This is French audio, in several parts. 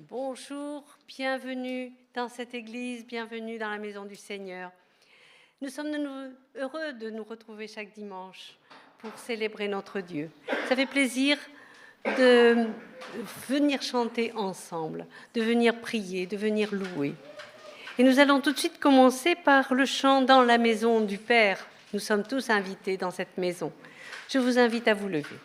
Bonjour, bienvenue dans cette église, bienvenue dans la maison du Seigneur. Nous sommes heureux de nous retrouver chaque dimanche pour célébrer notre Dieu. Ça fait plaisir de venir chanter ensemble, de venir prier, de venir louer. Et nous allons tout de suite commencer par le chant dans la maison du Père. Nous sommes tous invités dans cette maison. Je vous invite à vous lever.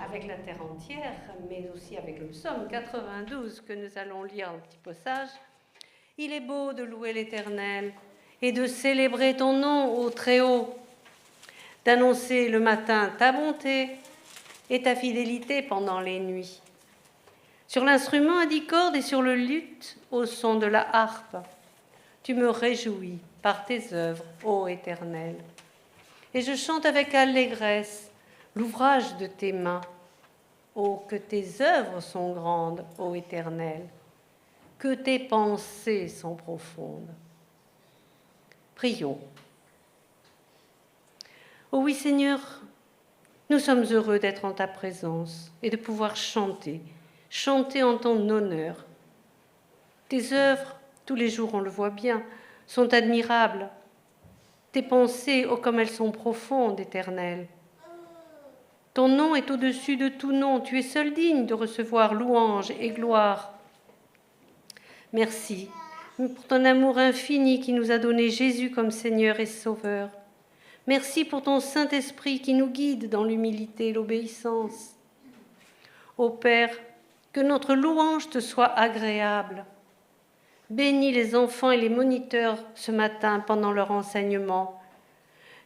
Avec la terre entière, mais aussi avec le psaume 92 que nous allons lire un petit passage. Il est beau de louer l'Éternel et de célébrer ton nom au Très-Haut, d'annoncer le matin ta bonté et ta fidélité pendant les nuits. Sur l'instrument à 10 cordes et sur le luth au son de la harpe, tu me réjouis par tes œuvres, ô Éternel. Et je chante avec allégresse l'ouvrage de tes mains. Oh, que tes œuvres sont grandes, ô Éternel, que tes pensées sont profondes. Prions. Oh oui, Seigneur, nous sommes heureux d'être en ta présence et de pouvoir chanter en ton honneur. Tes œuvres, tous les jours on le voit bien, sont admirables. Tes pensées, oh comme elles sont profondes, Éternel. Ton nom est au-dessus de tout nom. Tu es seul digne de recevoir louange et gloire. Merci pour ton amour infini qui nous a donné Jésus comme Seigneur et Sauveur. Merci pour ton Saint-Esprit qui nous guide dans l'humilité et l'obéissance. Ô Père, que notre louange te soit agréable. Bénis les enfants et les moniteurs ce matin pendant leur enseignement.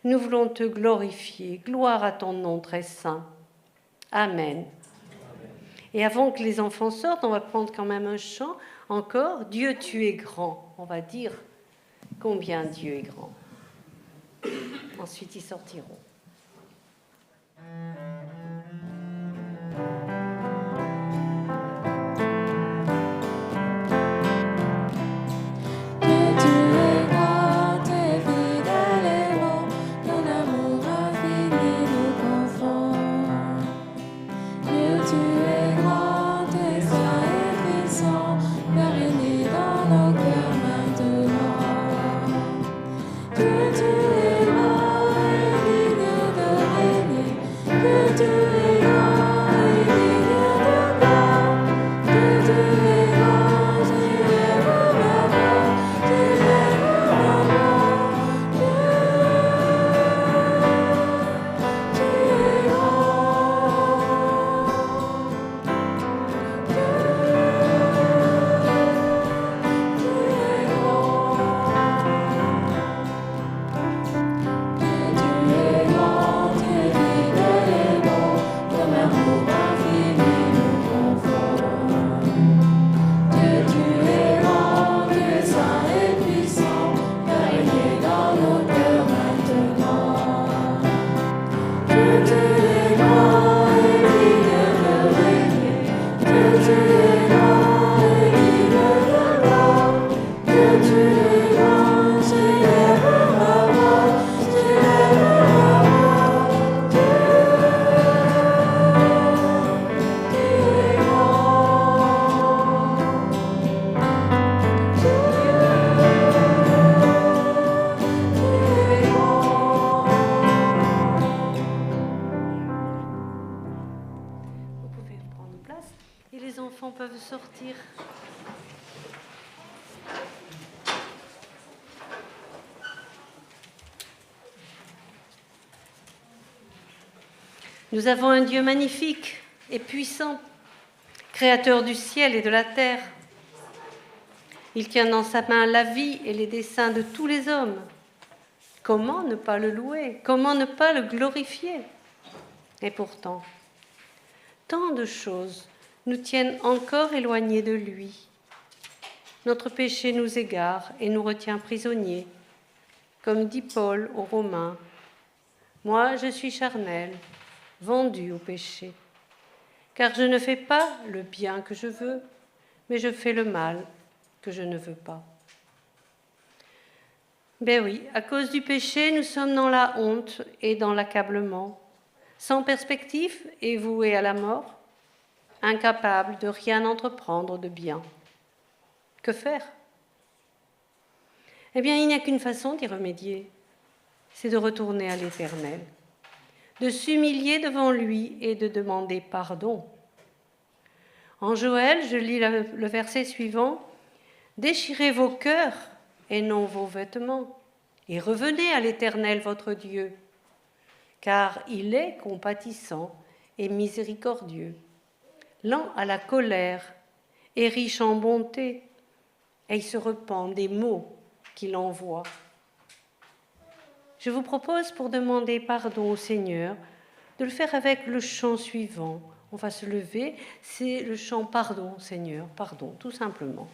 Nous voulons te glorifier. Gloire à ton nom très saint. Amen. Et avant que les enfants sortent, on va prendre quand même un chant encore. Dieu, tu es grand. On va dire combien Dieu est grand. Ensuite, ils sortiront. Tu es grand et de sortir. Nous avons un Dieu magnifique et puissant, créateur du ciel et de la terre. Il tient dans sa main la vie et les desseins de tous les hommes. Comment ne pas le louer? Comment ne pas le glorifier? Et pourtant, tant de choses nous tiennent encore éloignés de lui. Notre péché nous égare et nous retient prisonniers. Comme dit Paul aux Romains, « Moi, je suis charnel, vendu au péché, car je ne fais pas le bien que je veux, mais je fais le mal que je ne veux pas. » Ben oui, à cause du péché, nous sommes dans la honte et dans l'accablement, sans perspective et voués à la mort, incapables de rien entreprendre de bien. Que faire? Eh bien, il n'y a qu'une façon d'y remédier, c'est de retourner à l'Éternel, de s'humilier devant lui et de demander pardon. En Joël, je lis le verset suivant, « Déchirez vos cœurs et non vos vêtements, et revenez à l'Éternel votre Dieu, car il est compatissant et miséricordieux, lent à la colère et riche en bonté, et il se repent des maux qu'il envoie. » Je vous propose, pour demander pardon au Seigneur, de le faire avec le chant suivant. On va se lever, c'est le chant « Pardon, Seigneur, pardon », tout simplement.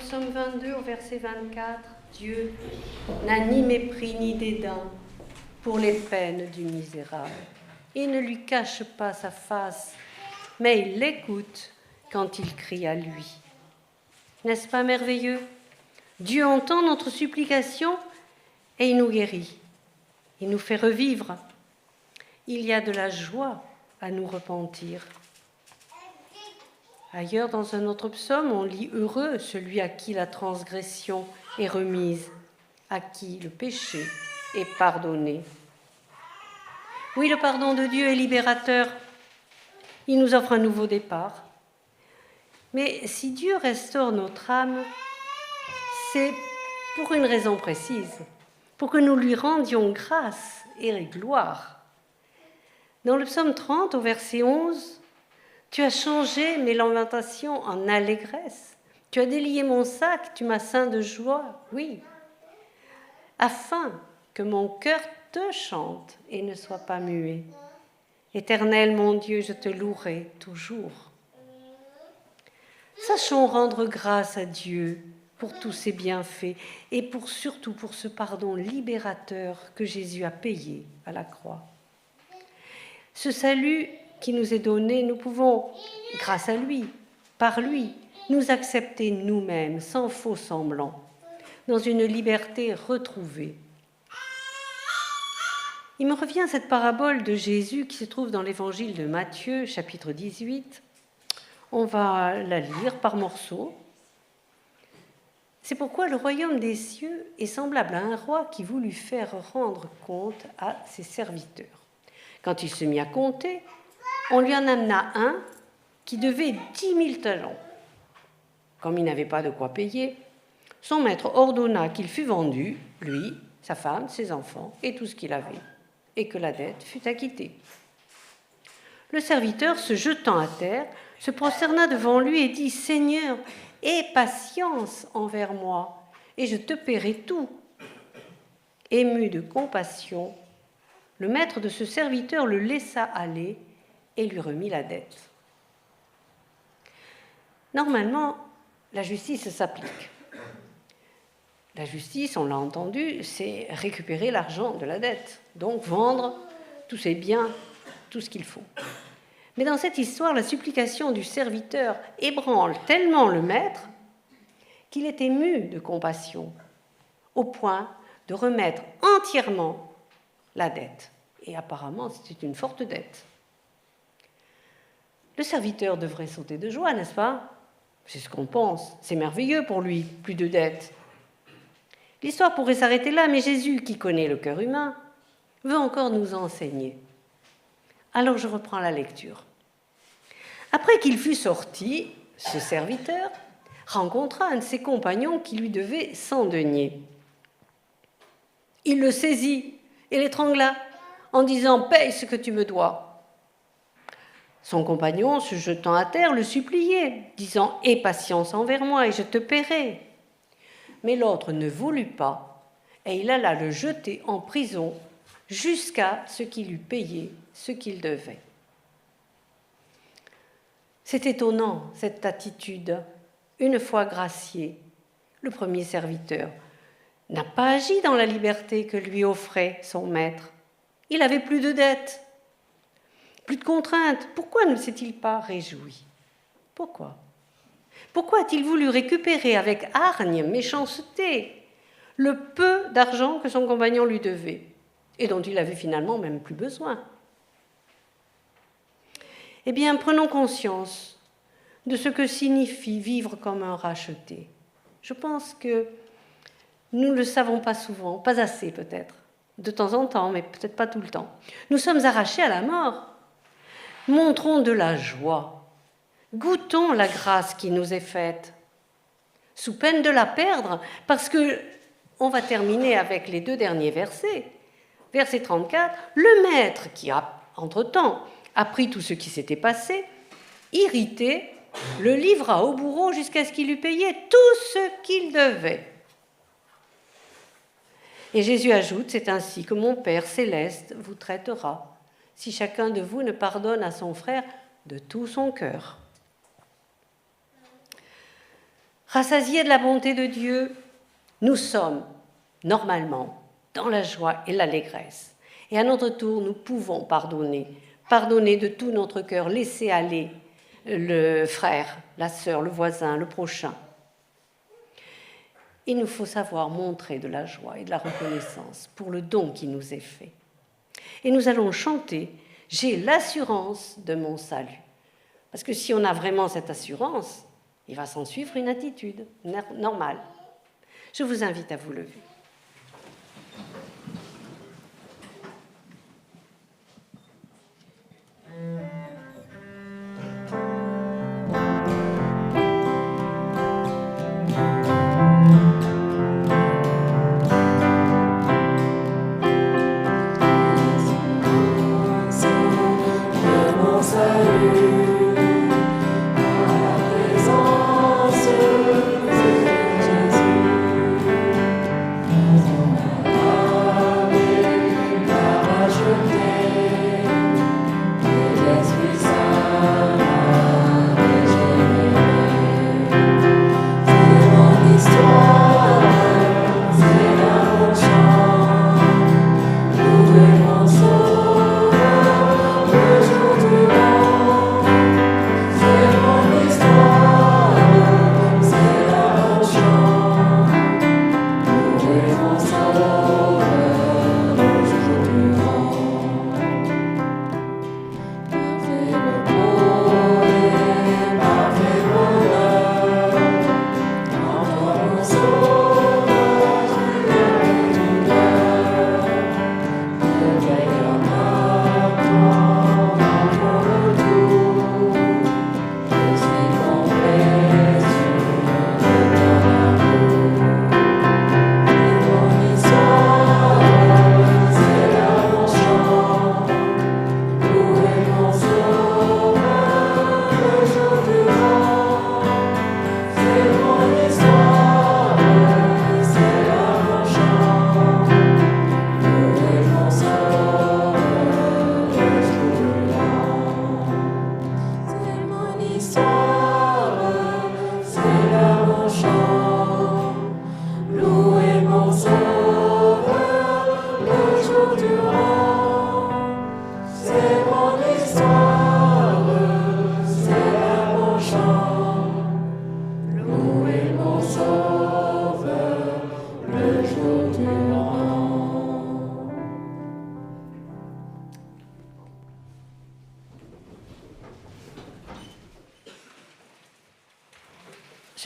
psaume 22 au verset 24, Dieu n'a ni mépris ni dédain pour les peines du misérable. Il ne lui cache pas sa face, mais il l'écoute quand il crie à lui. N'est-ce pas merveilleux? Dieu entend notre supplication et il nous guérit. Il nous fait revivre. Il y a de la joie à nous repentir. Ailleurs, dans un autre psaume, on lit « Heureux celui à qui la transgression est remise, à qui le péché est pardonné. » Oui, le pardon de Dieu est libérateur. Il nous offre un nouveau départ. Mais si Dieu restaure notre âme, c'est pour une raison précise, pour que nous lui rendions grâce et gloire. Dans le psaume 30, au verset 11, « Tu as changé mes lamentations en allégresse. Tu as délié mon sac, tu m'as ceint de joie. » Oui, afin que mon cœur te chante et ne soit pas muet. Éternel, mon Dieu, je te louerai toujours. Sachons rendre grâce à Dieu pour tous ses bienfaits et surtout pour ce pardon libérateur que Jésus a payé à la croix. Ce salut qui nous est donné, nous pouvons, grâce à lui, par lui, nous accepter nous-mêmes, sans faux semblant, dans une liberté retrouvée. Il me revient cette parabole de Jésus qui se trouve dans l'évangile de Matthieu, chapitre 18. On va la lire par morceaux. C'est pourquoi le royaume des cieux est semblable à un roi qui voulut faire rendre compte à ses serviteurs. Quand il se mit à compter, on lui en amena un qui devait 10 000 talents. Comme il n'avait pas de quoi payer, son maître ordonna qu'il fût vendu, lui, sa femme, ses enfants et tout ce qu'il avait, et que la dette fût acquittée. Le serviteur, se jetant à terre, se prosterna devant lui et dit « Seigneur, aie patience envers moi, et je te paierai tout. » Ému de compassion, le maître de ce serviteur le laissa aller et lui remit la dette. Normalement, la justice s'applique. La justice, on l'a entendu, c'est récupérer l'argent de la dette, donc vendre tous ses biens, tout ce qu'il faut. Mais dans cette histoire, la supplication du serviteur ébranle tellement le maître qu'il est ému de compassion, au point de remettre entièrement la dette. Et apparemment, c'était une forte dette. Le serviteur devrait sauter de joie, n'est-ce pas? C'est ce qu'on pense. C'est merveilleux pour lui, plus de dettes. L'histoire pourrait s'arrêter là, mais Jésus, qui connaît le cœur humain, veut encore nous enseigner. Alors je reprends la lecture. Après qu'il fut sorti, ce serviteur rencontra un de ses compagnons qui lui devait 100 deniers. Il le saisit et l'étrangla en disant « Paye ce que tu me dois ». Son compagnon, se jetant à terre, le suppliait, disant « Aie patience envers moi et je te paierai ». Mais l'autre ne voulut pas et il alla le jeter en prison jusqu'à ce qu'il eût payé ce qu'il devait. C'est étonnant, cette attitude. Une fois gracié, le premier serviteur n'a pas agi dans la liberté que lui offrait son maître. Il avait plus de dettes, plus de contraintes. Pourquoi ne s'est-il pas réjoui? Pourquoi? Pourquoi a-t-il voulu récupérer avec hargne, méchanceté, le peu d'argent que son compagnon lui devait et dont il avait finalement même plus besoin? Eh bien, prenons conscience de ce que signifie vivre comme un racheté. Je pense que nous ne le savons pas souvent, pas assez peut-être, de temps en temps, mais peut-être pas tout le temps. Nous sommes arrachés à la mort. Montrons de la joie. Goûtons la grâce qui nous est faite, sous peine de la perdre, parce que, on va terminer avec les 2 derniers versets. Verset 34, le maître qui a, entre-temps, appris tout ce qui s'était passé, irrité, le livra au bourreau jusqu'à ce qu'il eût payé tout ce qu'il devait. Et Jésus ajoute, c'est ainsi que mon Père céleste vous traitera, si chacun de vous ne pardonne à son frère de tout son cœur. Rassasiés de la bonté de Dieu, nous sommes normalement dans la joie et l'allégresse. Et à notre tour, nous pouvons pardonner de tout notre cœur, laisser aller le frère, la sœur, le voisin, le prochain. Il nous faut savoir montrer de la joie et de la reconnaissance pour le don qui nous est fait. Et nous allons chanter « J'ai l'assurance de mon salut ». Parce que si on a vraiment cette assurance, il va s'en suivre une attitude normale. Je vous invite à vous lever.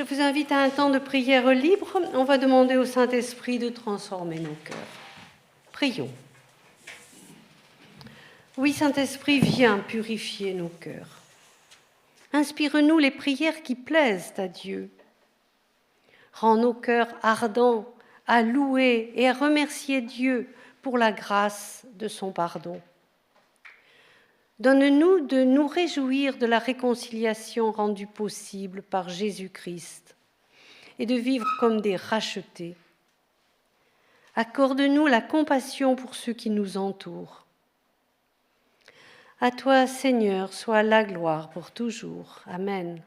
Je vous invite à un temps de prière libre. On va demander au Saint-Esprit de transformer nos cœurs. Prions. Oui, Saint-Esprit, viens purifier nos cœurs. Inspire-nous les prières qui plaisent à Dieu. Rends nos cœurs ardents à louer et à remercier Dieu pour la grâce de son pardon. Donne-nous de nous réjouir de la réconciliation rendue possible par Jésus-Christ et de vivre comme des rachetés. Accorde-nous la compassion pour ceux qui nous entourent. À toi, Seigneur, soit la gloire pour toujours. Amen.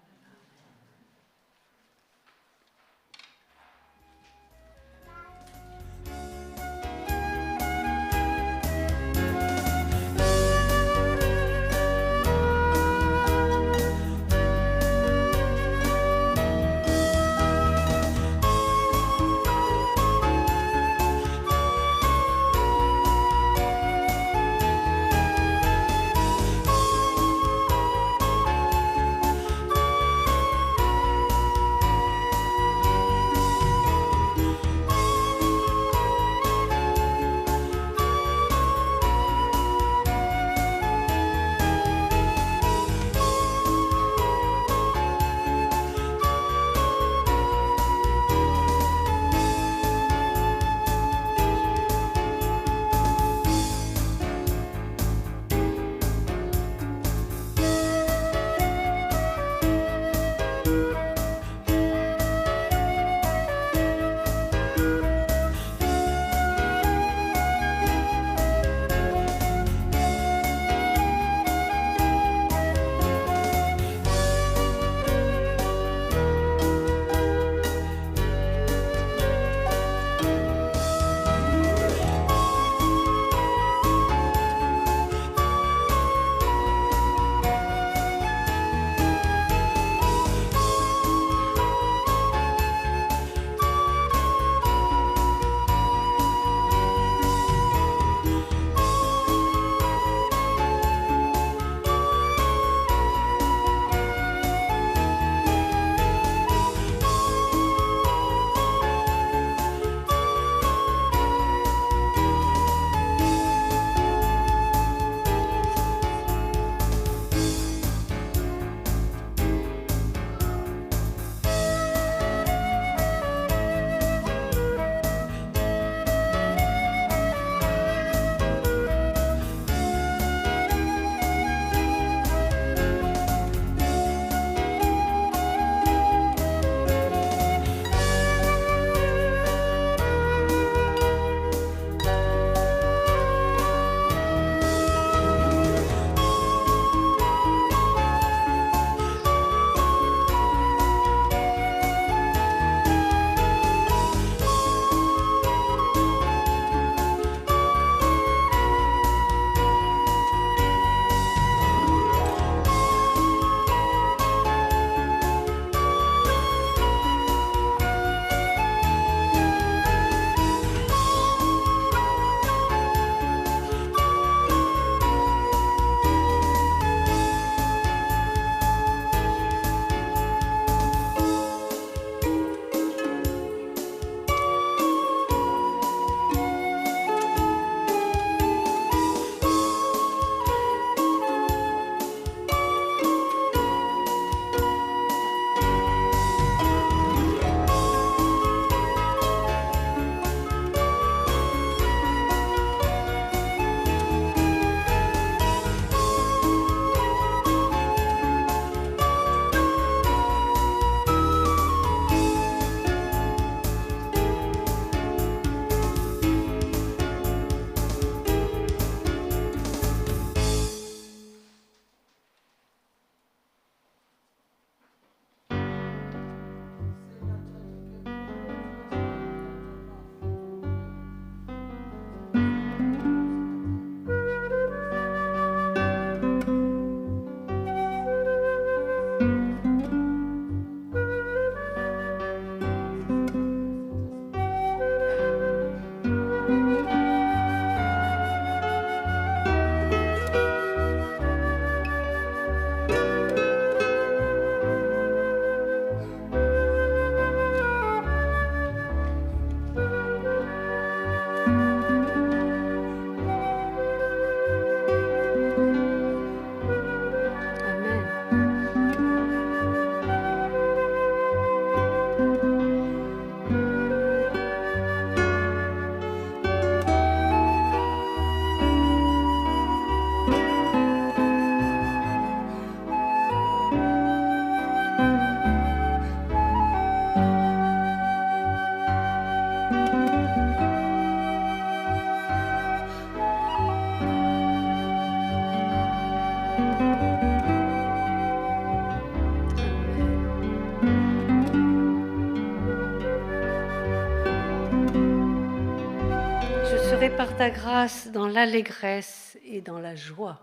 par ta grâce dans l'allégresse et dans la joie.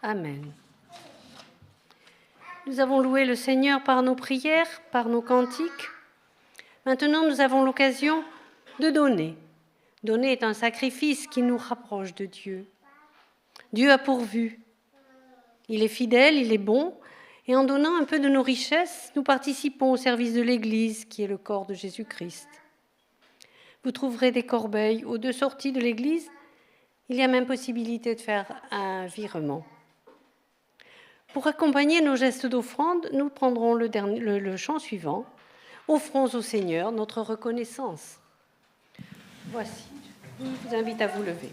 Amen. Nous avons loué le Seigneur par nos prières, par nos cantiques. Maintenant, nous avons l'occasion de donner. Donner est un sacrifice qui nous rapproche de Dieu. Dieu a pourvu. Il est fidèle, il est bon, et en donnant un peu de nos richesses, nous participons au service de l'Église, qui est le corps de Jésus-Christ. Vous trouverez des corbeilles aux deux sorties de l'Église. Il y a même possibilité de faire un virement. Pour accompagner nos gestes d'offrande, nous prendrons le chant suivant. Offrons au Seigneur notre reconnaissance. Voici, je vous invite à vous lever.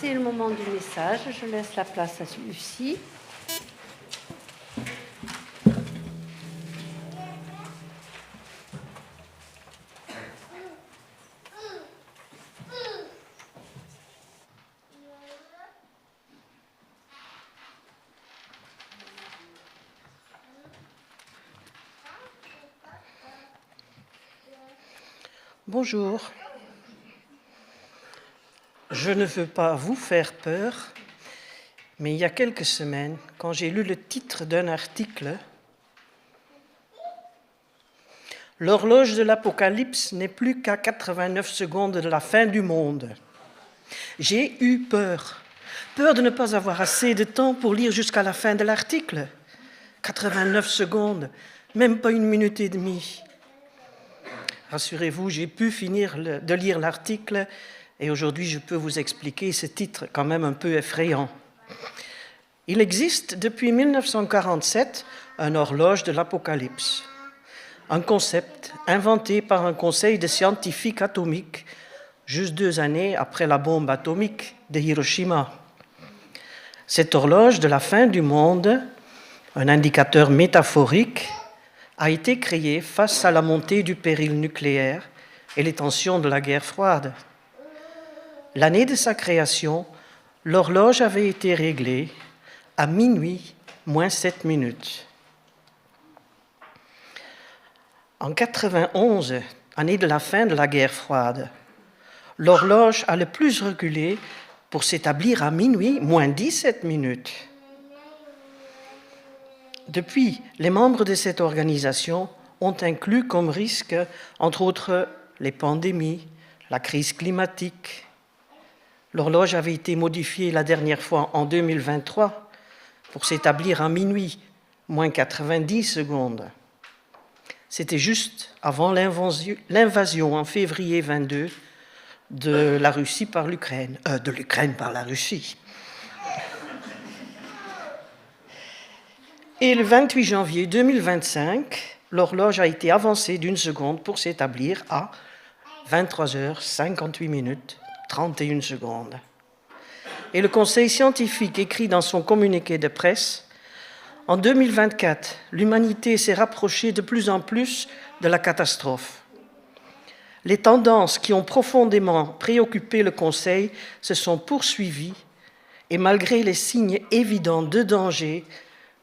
C'est le moment du message. Je laisse la place à Lucie. Bonjour. Je ne veux pas vous faire peur, mais il y a quelques semaines, quand j'ai lu le titre d'un article, « L'horloge de l'Apocalypse n'est plus qu'à 89 secondes de la fin du monde », j'ai eu peur. Peur de ne pas avoir assez de temps pour lire jusqu'à la fin de l'article. 89 secondes, même pas 1 minute et demie. Rassurez-vous, j'ai pu finir de lire l'article et aujourd'hui je peux vous expliquer ce titre quand même un peu effrayant. Il existe depuis 1947 une horloge de l'Apocalypse. un concept inventé par un conseil de scientifiques atomiques juste 2 années après la bombe atomique de Hiroshima. Cette horloge de la fin du monde, un indicateur métaphorique, a été créée face à la montée du péril nucléaire et les tensions de la guerre froide. L'année de sa création, l'horloge avait été réglée à minuit moins 7 minutes. En 1991, année de la fin de la guerre froide, l'horloge a le plus reculé pour s'établir à minuit moins 17 minutes. Depuis, les membres de cette organisation ont inclus comme risque, entre autres, les pandémies, la crise climatique. L'horloge avait été modifiée la dernière fois en 2023 pour s'établir à minuit moins 90 secondes. C'était juste avant l'invasion en février 22 de la Russie par l'Ukraine, de l'Ukraine par la Russie. Et le 28 janvier 2025, l'horloge a été avancée d'1 seconde pour s'établir à 23h58 31 secondes. Et le Conseil scientifique écrit dans son communiqué de presse: en 2024, l'humanité s'est rapprochée de plus en plus de la catastrophe. Les tendances qui ont profondément préoccupé le Conseil se sont poursuivies et malgré les signes évidents de danger,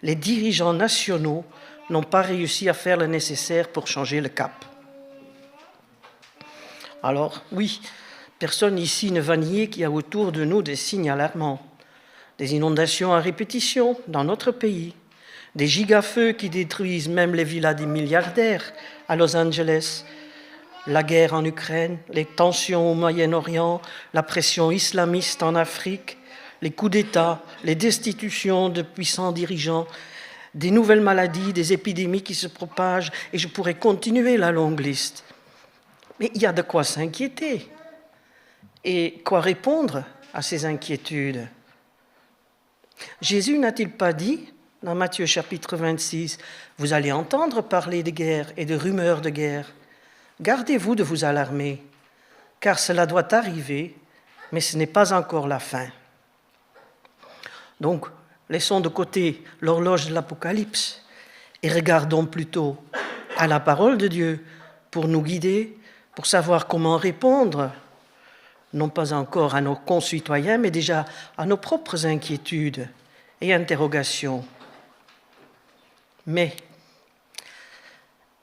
les dirigeants nationaux n'ont pas réussi à faire le nécessaire pour changer le cap. Alors, oui, personne ici ne va nier qu'il y a autour de nous des signes alarmants. Des inondations à répétition dans notre pays, des gigafeux qui détruisent même les villas des milliardaires à Los Angeles, la guerre en Ukraine, les tensions au Moyen-Orient, la pression islamiste en Afrique, les coups d'État, les destitutions de puissants dirigeants, des nouvelles maladies, des épidémies qui se propagent, et je pourrais continuer la longue liste. Mais il y a de quoi s'inquiéter. Et quoi répondre à ces inquiétudes? Jésus n'a-t-il pas dit, dans Matthieu chapitre 26, « Vous allez entendre parler de guerre et de rumeurs de guerre. Gardez-vous de vous alarmer, car cela doit arriver, mais ce n'est pas encore la fin. » Donc, laissons de côté l'horloge de l'Apocalypse et regardons plutôt à la parole de Dieu pour nous guider, pour savoir comment répondre, non pas encore à nos concitoyens, mais déjà à nos propres inquiétudes et interrogations. Mais,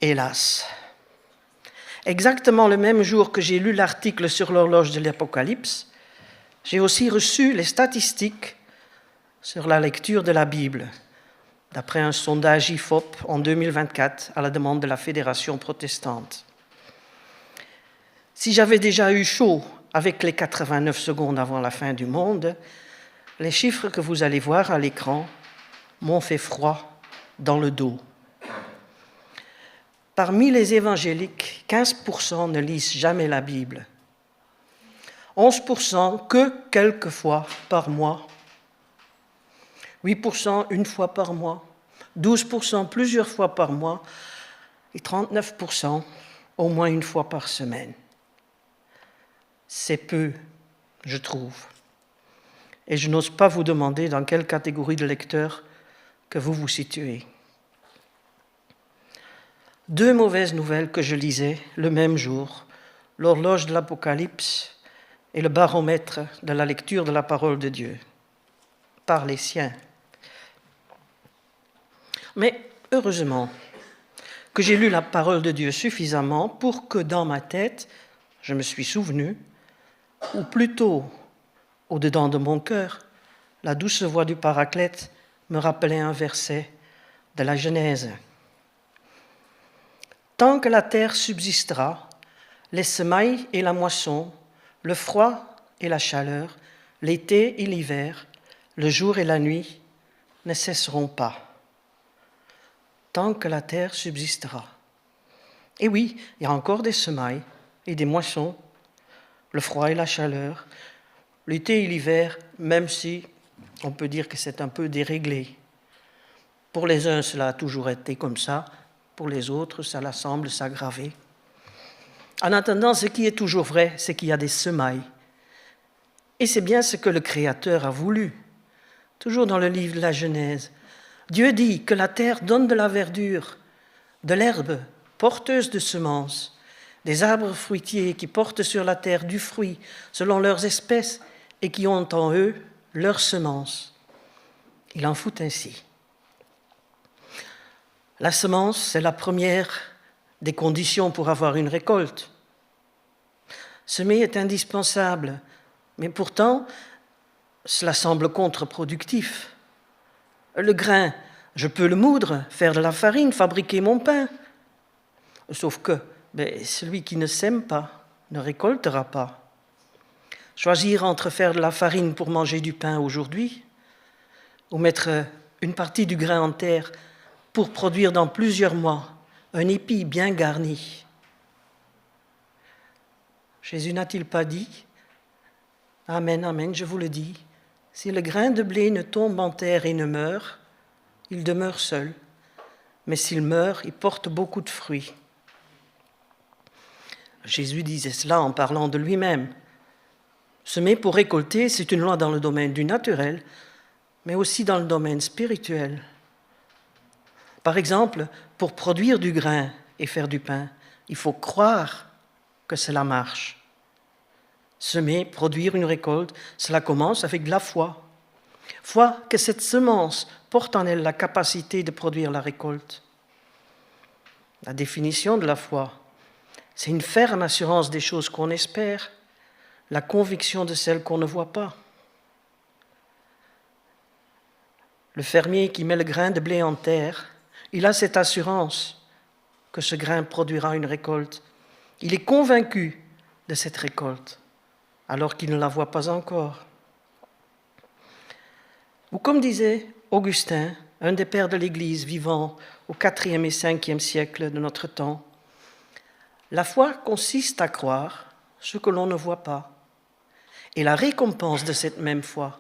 hélas, exactement le même jour que j'ai lu l'article sur l'horloge de l'Apocalypse, j'ai aussi reçu les statistiques sur la lecture de la Bible, d'après un sondage IFOP en 2024 à la demande de la Fédération protestante. Si j'avais déjà eu chaud avec les 89 secondes avant la fin du monde, les chiffres que vous allez voir à l'écran m'ont fait froid dans le dos. Parmi les évangéliques, 15% ne lisent jamais la Bible, 11% que quelques fois par mois, 8% une fois par mois, 12% plusieurs fois par mois et 39% au moins une fois par semaine. C'est peu, je trouve. Et je n'ose pas vous demander dans quelle catégorie de lecteurs que vous vous situez. 2 mauvaises nouvelles que je lisais le même jour, l'horloge de l'Apocalypse et le baromètre de la lecture de la parole de Dieu, par les siens. Mais heureusement que j'ai lu la parole de Dieu suffisamment pour que dans ma tête, je me suis souvenu, ou plutôt au-dedans de mon cœur, la douce voix du Paraclète me rappelait un verset de la Genèse. Tant que la terre subsistera, les semailles et la moisson, le froid et la chaleur, l'été et l'hiver, le jour et la nuit ne cesseront pas. Tant que la terre subsistera. Et oui, il y a encore des semailles et des moissons, le froid et la chaleur, l'été et l'hiver, même si on peut dire que c'est un peu déréglé. Pour les uns, cela a toujours été comme ça, pour les autres, cela semble s'aggraver. En attendant, ce qui est toujours vrai, c'est qu'il y a des semailles. Et c'est bien ce que le Créateur a voulu. Toujours dans le livre de la Genèse, Dieu dit que la terre donne de la verdure, de l'herbe porteuse de semences, des arbres fruitiers qui portent sur la terre du fruit selon leurs espèces et qui ont en eux leurs semences. Il en fut ainsi. La semence, c'est la première des conditions pour avoir une récolte. Semer est indispensable, mais pourtant, cela semble contre-productif. Le grain, je peux le moudre, faire de la farine, fabriquer mon pain. Sauf que celui qui ne sème pas ne récoltera pas. Choisir entre faire de la farine pour manger du pain aujourd'hui ou mettre une partie du grain en terre pour produire dans plusieurs mois un épi bien garni. Jésus n'a-t-il pas dit « Amen, amen, je vous le dis, si le grain de blé ne tombe en terre et ne meurt, il demeure seul, mais s'il meurt, il porte beaucoup de fruits. » Jésus disait cela en parlant de lui-même. Semer pour récolter, c'est une loi dans le domaine du naturel, mais aussi dans le domaine spirituel. Par exemple, pour produire du grain et faire du pain, il faut croire que cela marche. Semer, produire une récolte, cela commence avec de la foi. Foi que cette semence porte en elle la capacité de produire la récolte. La définition de la foi, c'est une ferme assurance des choses qu'on espère, la conviction de celles qu'on ne voit pas. Le fermier qui met le grain de blé en terre, il a cette assurance que ce grain produira une récolte. Il est convaincu de cette récolte, alors qu'il ne la voit pas encore. Ou comme disait Augustin, un des pères de l'Église vivant au IVe et Ve siècle de notre temps, la foi consiste à croire ce que l'on ne voit pas. Et la récompense de cette même foi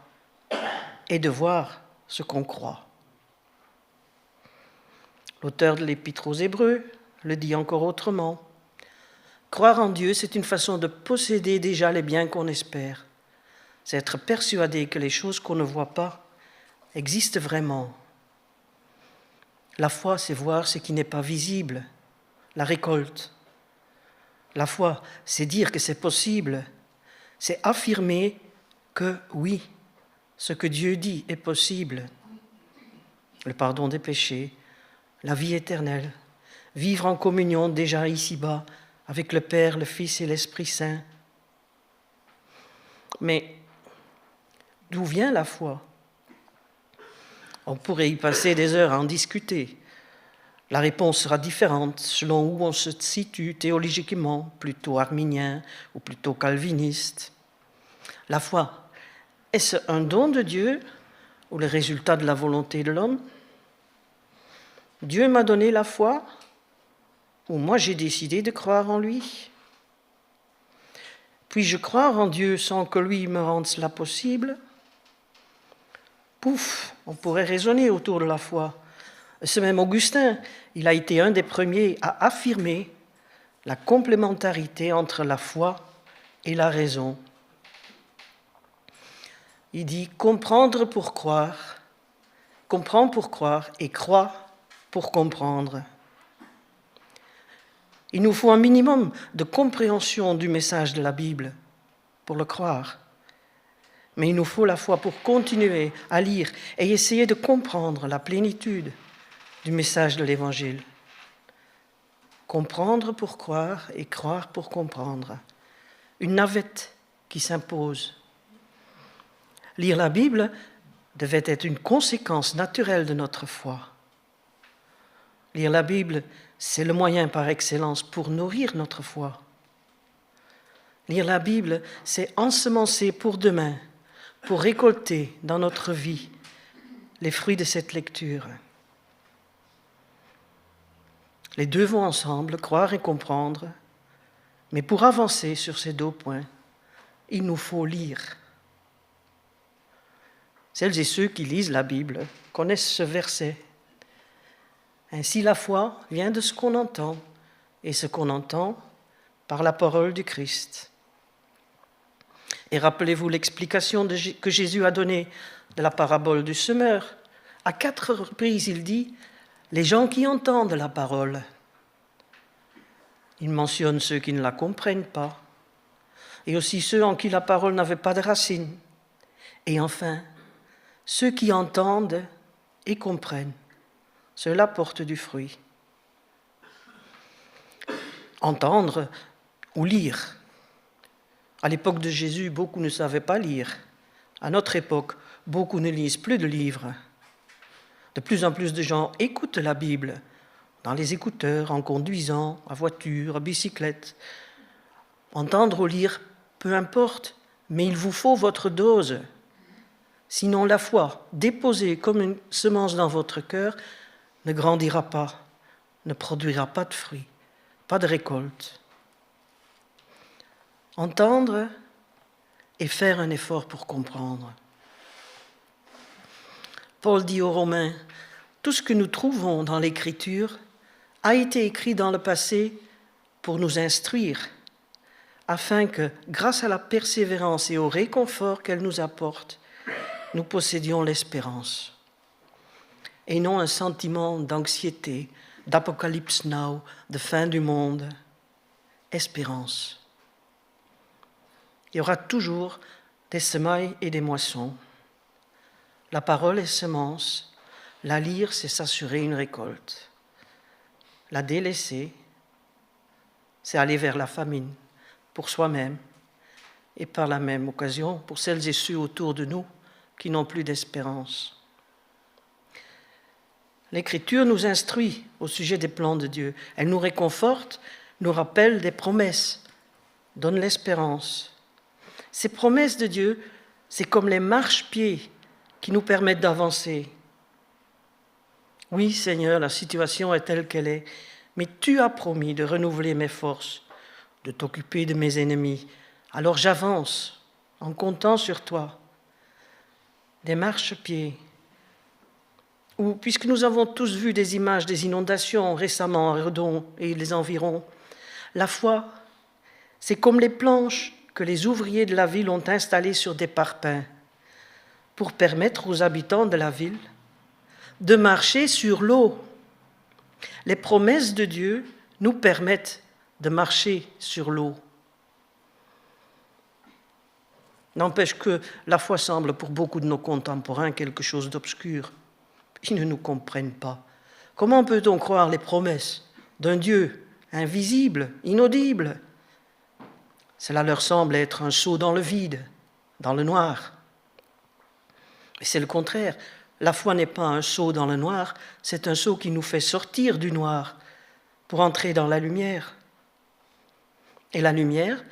est de voir ce qu'on croit. L'auteur de l'Épître aux Hébreux le dit encore autrement. Croire en Dieu, c'est une façon de posséder déjà les biens qu'on espère. C'est être persuadé que les choses qu'on ne voit pas existent vraiment. La foi, c'est voir ce qui n'est pas visible, la récolte. La foi, c'est dire que c'est possible, c'est affirmer que oui, ce que Dieu dit est possible. Le pardon des péchés, la vie éternelle, vivre en communion déjà ici-bas avec le Père, le Fils et l'Esprit Saint. Mais d'où vient la foi ? On pourrait y passer des heures à en discuter. La réponse sera différente selon où on se situe théologiquement, plutôt arminien ou plutôt calviniste. La foi, est-ce un don de Dieu ou le résultat de la volonté de l'homme ? Dieu m'a donné la foi ou moi j'ai décidé de croire en lui ? Puis-je croire en Dieu sans que lui me rende cela possible ? Pouf, on pourrait raisonner autour de la foi. Ce même Augustin, il a été un des premiers à affirmer la complémentarité entre la foi et la raison. Il dit « comprendre pour croire, comprends pour croire et crois pour comprendre ». Il nous faut un minimum de compréhension du message de la Bible pour le croire. Mais il nous faut la foi pour continuer à lire et essayer de comprendre la plénitude du message de l'Évangile. Comprendre pour croire et croire pour comprendre. Une navette qui s'impose. Lire la Bible devait être une conséquence naturelle de notre foi. Lire la Bible, c'est le moyen par excellence pour nourrir notre foi. Lire la Bible, c'est ensemencer pour demain, pour récolter dans notre vie les fruits de cette lecture. Les deux vont ensemble, croire et comprendre, mais pour avancer sur ces deux points, il nous faut lire. Celles et ceux qui lisent la Bible connaissent ce verset. Ainsi la foi vient de ce qu'on entend, et ce qu'on entend par la parole du Christ. Et rappelez-vous l'explication que Jésus a donnée de la parabole du semeur. À 4 reprises, il dit « les gens qui entendent la parole ». Il mentionne ceux qui ne la comprennent pas, et aussi ceux en qui la parole n'avait pas de racines. Et enfin, ceux qui entendent et comprennent, cela porte du fruit. Entendre ou lire. À l'époque de Jésus, beaucoup ne savaient pas lire. À notre époque, beaucoup ne lisent plus de livres. De plus en plus de gens écoutent la Bible dans les écouteurs, en conduisant, à voiture, à bicyclette. Entendre ou lire, peu importe, mais il vous faut votre dose. Sinon, la foi, déposée comme une semence dans votre cœur, ne grandira pas, ne produira pas de fruits, pas de récolte. Entendre et faire un effort pour comprendre. Paul dit aux Romains, tout ce que nous trouvons dans l'Écriture a été écrit dans le passé pour nous instruire, afin que, grâce à la persévérance et au réconfort qu'elle nous apporte, nous possédions l'espérance. Et non un sentiment d'anxiété, d'apocalypse now, de fin du monde. Espérance. Il y aura toujours des semailles et des moissons. La parole est semence, la lire, c'est s'assurer une récolte. La délaisser, c'est aller vers la famine, pour soi-même, et par la même occasion, pour celles et ceux autour de nous qui n'ont plus d'espérance. L'Écriture nous instruit au sujet des plans de Dieu. Elle nous réconforte, nous rappelle des promesses, donne l'espérance. Ces promesses de Dieu, c'est comme les marchepieds qui nous permettent d'avancer. Oui, Seigneur, la situation est telle qu'elle est, mais tu as promis de renouveler mes forces, de t'occuper de mes ennemis. Alors j'avance en comptant sur toi. Des marchepieds. Ou, puisque nous avons tous vu des images des inondations récemment à Redon et les environs, la foi, c'est comme les planches que les ouvriers de la ville ont installées sur des parpaings pour permettre aux habitants de la ville de marcher sur l'eau. Les promesses de Dieu nous permettent de marcher sur l'eau. N'empêche que la foi semble pour beaucoup de nos contemporains quelque chose d'obscur. Ils ne nous comprennent pas. Comment peut-on croire les promesses d'un Dieu invisible, inaudible ? Cela leur semble être un saut dans le vide, dans le noir. Mais c'est le contraire. La foi n'est pas un saut dans le noir, c'est un saut qui nous fait sortir du noir pour entrer dans la lumière. Et la lumière,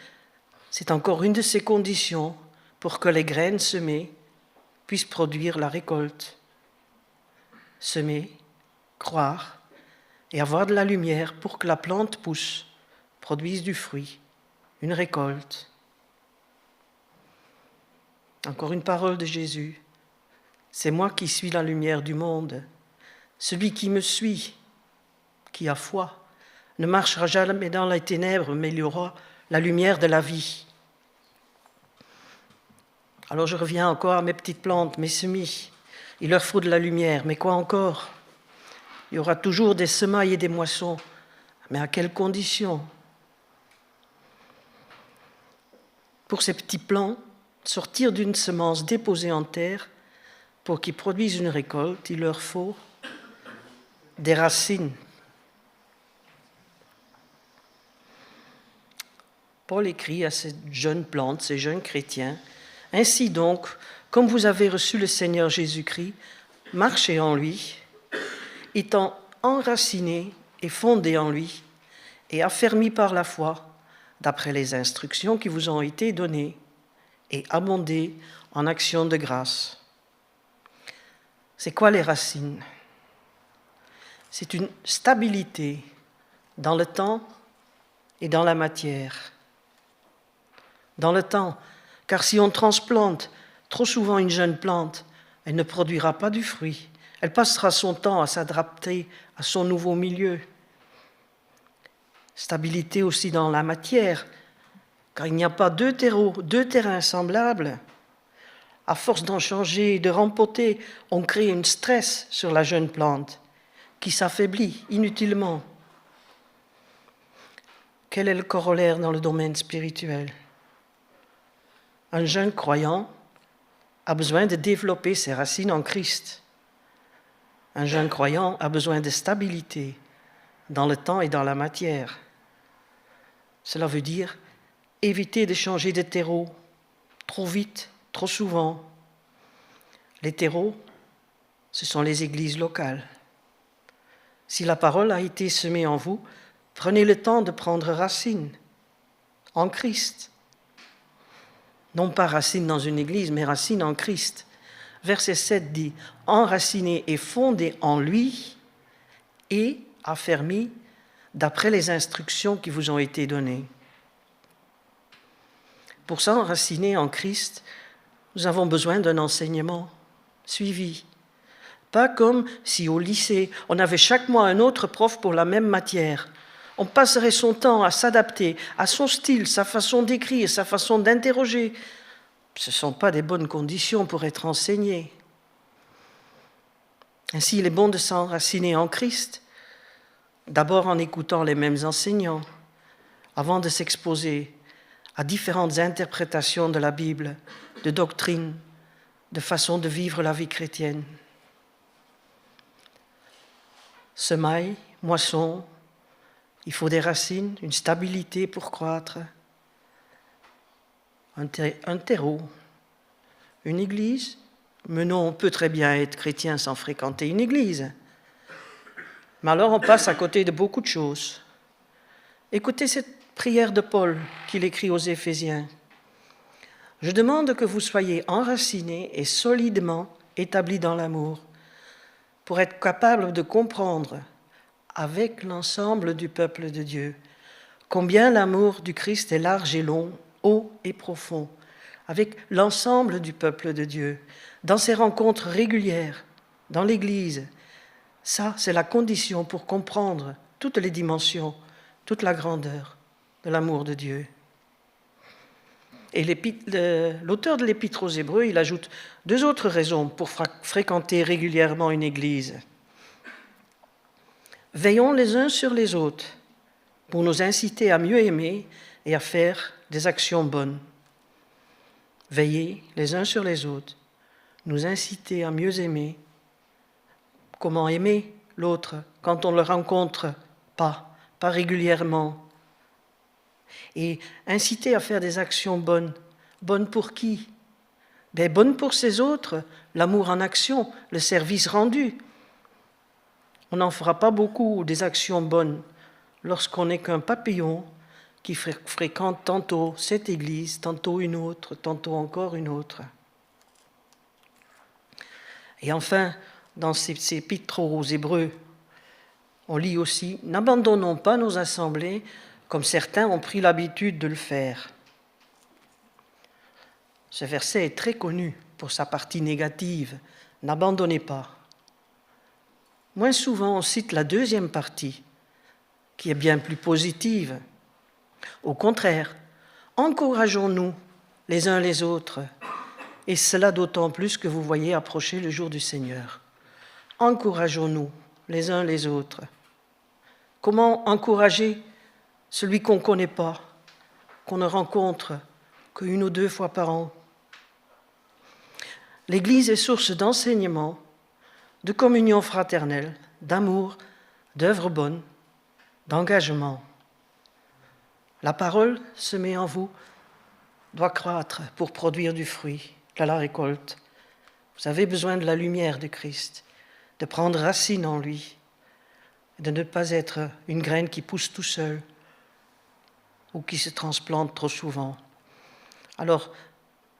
c'est encore une de ces conditions pour que les graines semées puissent produire la récolte. Semer, croire et avoir de la lumière pour que la plante pousse, produise du fruit, une récolte. Encore une parole de Jésus. C'est moi qui suis la lumière du monde. Celui qui me suit, qui a foi, ne marchera jamais dans les ténèbres, mais il y aura la lumière de la vie. Alors je reviens encore à mes petites plantes, mes semis. Il leur faut de la lumière, mais quoi encore ? Il y aura toujours des semailles et des moissons, mais à quelles conditions ? Pour ces petits plants, sortir d'une semence déposée en terre, pour qu'ils produisent une récolte, il leur faut des racines. Paul écrit à ces jeunes plantes, ces jeunes chrétiens, « Ainsi donc, comme vous avez reçu le Seigneur Jésus-Christ, marchez en lui, étant enracinés et fondés en lui, et affermis par la foi, d'après les instructions qui vous ont été données, et abondés en actions de grâce. » C'est quoi les racines ? C'est une stabilité dans le temps et dans la matière. Dans le temps, car si on transplante trop souvent une jeune plante, elle ne produira pas du fruit, Elle passera son temps à s'adapter à son nouveau milieu. Stabilité aussi dans la matière, car il n'y a pas deux terrains semblables. À force d'en changer et de rempoter, on crée un stress sur la jeune plante qui s'affaiblit inutilement. Quel est le corollaire dans le domaine spirituel? Un jeune croyant a besoin de développer ses racines en Christ. Un jeune croyant a besoin de stabilité dans le temps et dans la matière. Cela veut dire éviter de changer de terreau trop vite, trop souvent. Les terreaux, ce sont les églises locales. Si la parole a été semée en vous, prenez le temps de prendre racine en Christ. Non pas racine dans une église, mais racine en Christ. Verset 7 dit « Enraciné et fondé en lui et affermi d'après les instructions qui vous ont été données. » Pour s'enraciner en Christ, nous avons besoin d'un enseignement suivi. Pas comme si au lycée, on avait chaque mois un autre prof pour la même matière. On passerait son temps à s'adapter à son style, sa façon d'écrire, sa façon d'interroger. Ce ne sont pas des bonnes conditions pour être enseigné. Ainsi, il est bon de s'enraciner en Christ, d'abord en écoutant les mêmes enseignants, avant de s'exposer à différentes interprétations de la Bible, de doctrines, de façon de vivre la vie chrétienne. Semaille, moisson, il faut des racines, une stabilité pour croître, un terreau, une église. Mais non, on peut très bien être chrétien sans fréquenter une église. Mais alors on passe à côté de beaucoup de choses. Écoutez cette prière de Paul qu'il écrit aux Éphésiens. « Je demande que vous soyez enracinés et solidement établis dans l'amour, pour être capables de comprendre avec l'ensemble du peuple de Dieu combien l'amour du Christ est large et long, haut et profond, avec l'ensemble du peuple de Dieu, dans ses rencontres régulières, dans l'Église. Ça, c'est la condition pour comprendre toutes les dimensions, toute la grandeur de l'amour de Dieu. » Et l'auteur de l'Épître aux Hébreux, il ajoute 2 autres raisons pour fréquenter régulièrement une église. Veillons les uns sur les autres pour nous inciter à mieux aimer et à faire des actions bonnes. Veiller les uns sur les autres, nous inciter à mieux aimer. Comment aimer l'autre quand on ne le rencontre pas régulièrement? Et inciter à faire des actions bonnes. Bonnes pour qui? Bonnes pour ces autres, l'amour en action, le service rendu. On n'en fera pas beaucoup des actions bonnes lorsqu'on n'est qu'un papillon qui fréquente tantôt cette église, tantôt une autre, tantôt encore une autre. Et enfin, dans ces épîtres aux Hébreux, on lit aussi « N'abandonnons pas nos assemblées comme certains ont pris l'habitude de le faire. » Ce verset est très connu pour sa partie négative. « N'abandonnez pas ». Moins souvent, on cite la deuxième partie, qui est bien plus positive. Au contraire, encourageons-nous les uns les autres, et cela d'autant plus que vous voyez approcher le jour du Seigneur. Encourageons-nous les uns les autres. Comment encourager celui qu'on ne connaît pas, qu'on ne rencontre qu'une ou 2 fois par an? L'Église est source d'enseignement, de communion fraternelle, d'amour, d'œuvres bonnes, d'engagement. La parole semée en vous doit croître pour produire du fruit à la récolte. Vous avez besoin de la lumière de Christ, de prendre racine en lui, de ne pas être une graine qui pousse tout seul ou qui se transplante trop souvent. Alors,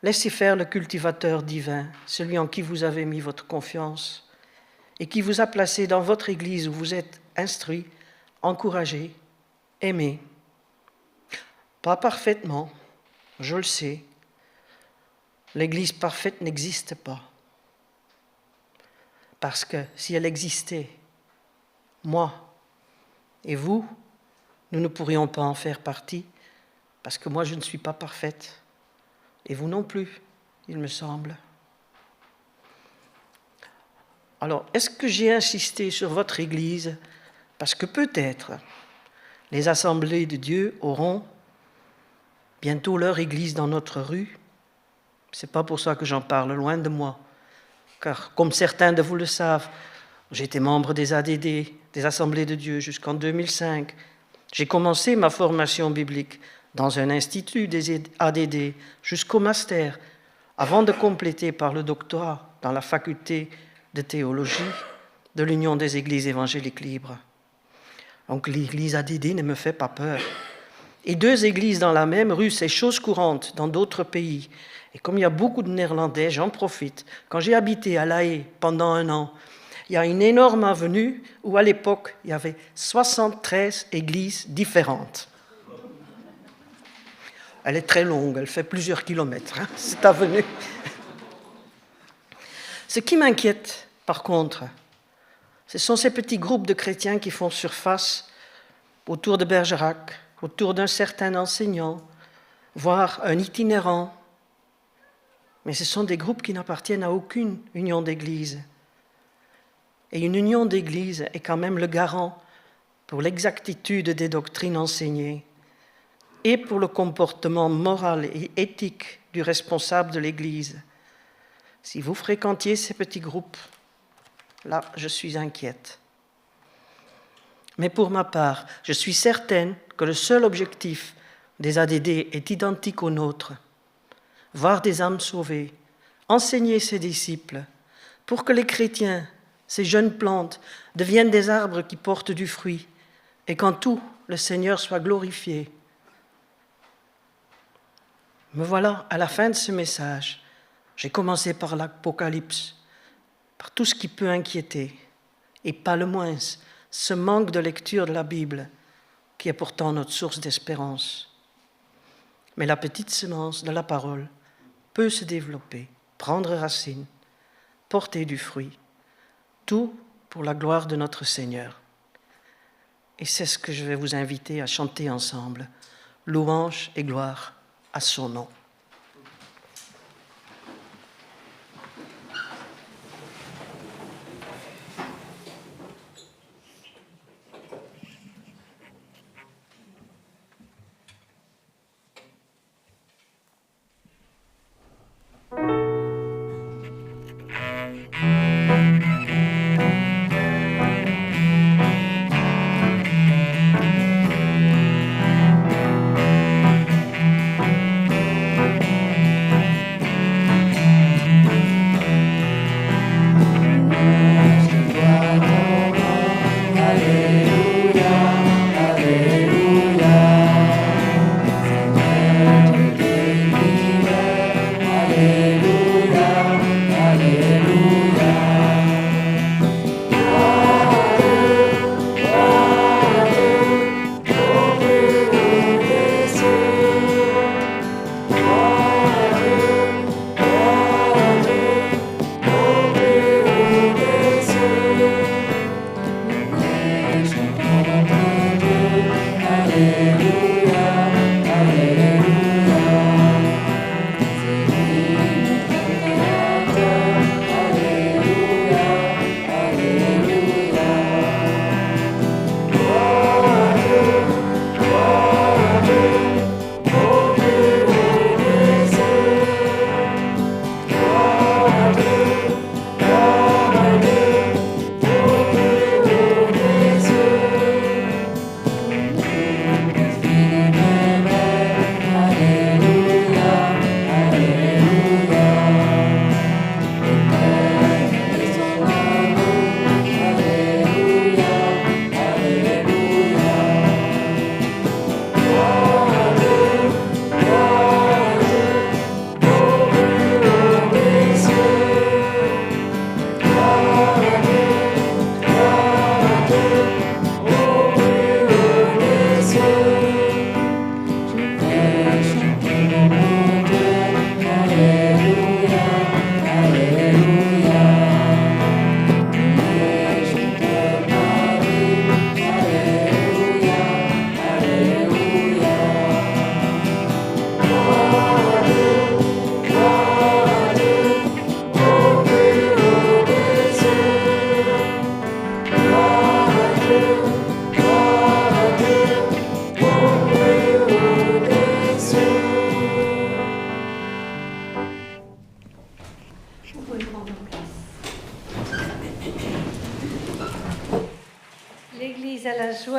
laissez faire le cultivateur divin, celui en qui vous avez mis votre confiance et qui vous a placé dans votre église où vous êtes instruit, encouragé, aimé. Pas parfaitement, je le sais. L'église parfaite n'existe pas. Parce que si elle existait, moi et vous, nous ne pourrions pas en faire partie, parce que moi je ne suis pas parfaite, et vous non plus, il me semble. Alors, est-ce que j'ai insisté sur votre Église parce que peut-être les assemblées de Dieu auront bientôt leur Église dans notre rue? Ce n'est pas pour ça que j'en parle, loin de moi. Car, comme certains de vous le savent, j'étais membre des ADD, des Assemblées de Dieu, jusqu'en 2005. J'ai commencé ma formation biblique dans un institut des ADD jusqu'au master, avant de compléter par le doctorat dans la faculté de théologie de l'Union des Églises évangéliques libres. Donc l'église ADD ne me fait pas peur. Et 2 églises dans la même rue, c'est chose courante dans d'autres pays. Et comme il y a beaucoup de Néerlandais, j'en profite. Quand j'ai habité à La Haye pendant 1 an, il y a une énorme avenue où à l'époque, il y avait 73 églises différentes. Elle est très longue, elle fait plusieurs kilomètres, cette avenue. Ce qui m'inquiète, par contre, ce sont ces petits groupes de chrétiens qui font surface autour de Bergerac, autour d'un certain enseignant, voire un itinérant. Mais ce sont des groupes qui n'appartiennent à aucune union d'église. Et une union d'église est quand même le garant pour l'exactitude des doctrines enseignées et pour le comportement moral et éthique du responsable de l'église. Si vous fréquentiez ces petits groupes, là, je suis inquiète. Mais pour ma part, je suis certaine que le seul objectif des ADD est identique au nôtre. Voir des âmes sauvées, enseigner ses disciples, pour que les chrétiens, ces jeunes plantes, deviennent des arbres qui portent du fruit, et qu'en tout, le Seigneur soit glorifié. Me voilà à la fin de ce message. J'ai commencé par l'Apocalypse, par tout ce qui peut inquiéter, et pas le moins, ce manque de lecture de la Bible, qui est pourtant notre source d'espérance. Mais la petite semence de la parole peut se développer, prendre racine, porter du fruit, tout pour la gloire de notre Seigneur. Et c'est ce que je vais vous inviter à chanter ensemble, louange et gloire à son nom.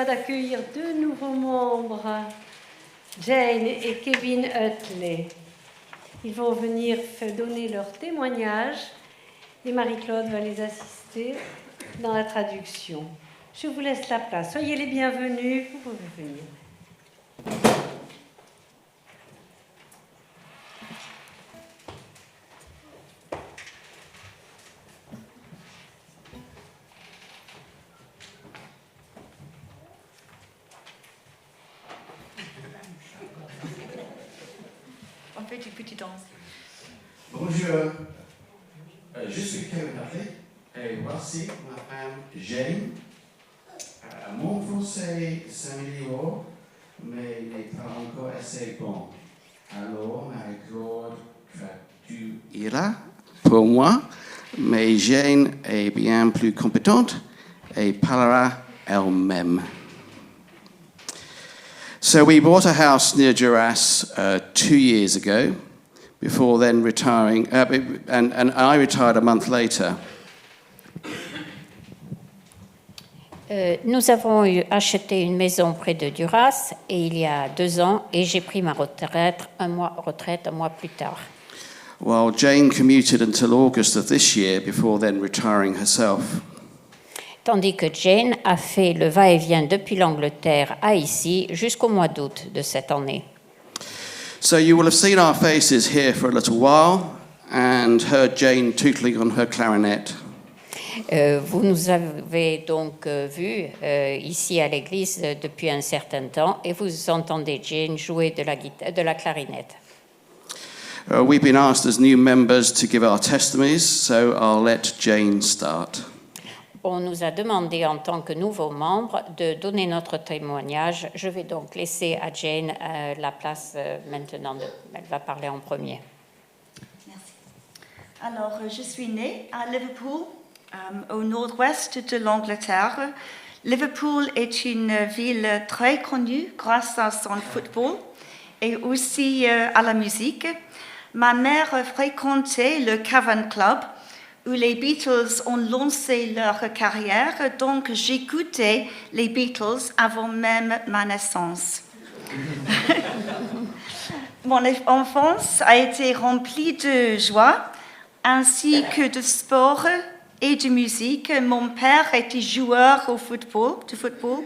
d'accueillir 2 nouveaux membres, Jane et Kevin Utley. Ils vont venir donner leur témoignage et Marie-Claude va les assister dans la traduction. Je vous laisse la place. Soyez les bienvenus, vous pouvez venir. On fait une petite danse. Bonjour, je suis Kevin Utley et voici ma femme Jane. Mon français s'améliore, mais n'est pas encore assez bon. Alors, Marie-Claude traduira pour moi, mais Jane est bien plus compétente et parlera elle-même. So we bought a house near Duras 2 years ago, before then retiring, and I retired a month later. Nous avons acheté une maison près de Duras et il y a 2 ans et j'ai pris ma retraite un mois plus tard. Well, Jane commuted until August of this year before then retiring herself. Tandis que Jane a fait le va-et-vient depuis l'Angleterre à ici jusqu'au mois d'août de cette année. So you will have seen our faces here for a little while and heard Jane tootling on her clarinet. Vous nous avez donc vus ici à l'église depuis un certain temps et vous entendez Jane jouer de la clarinette. We've been asked as new members to give our testimonies, so I'll let Jane start. On nous a demandé en tant que nouveaux membres de donner notre témoignage. Je vais donc laisser à Jane la place maintenant. Elle va parler en premier. Merci. Alors, je suis née à Liverpool, au nord-ouest de l'Angleterre. Liverpool est une ville très connue grâce à son football et aussi à la musique. Ma mère fréquentait le Cavern Club, où les Beatles ont lancé leur carrière, donc j'écoutais les Beatles avant même ma naissance. Mon enfance a été remplie de joie, ainsi que de sport et de musique. Mon père était joueur de football.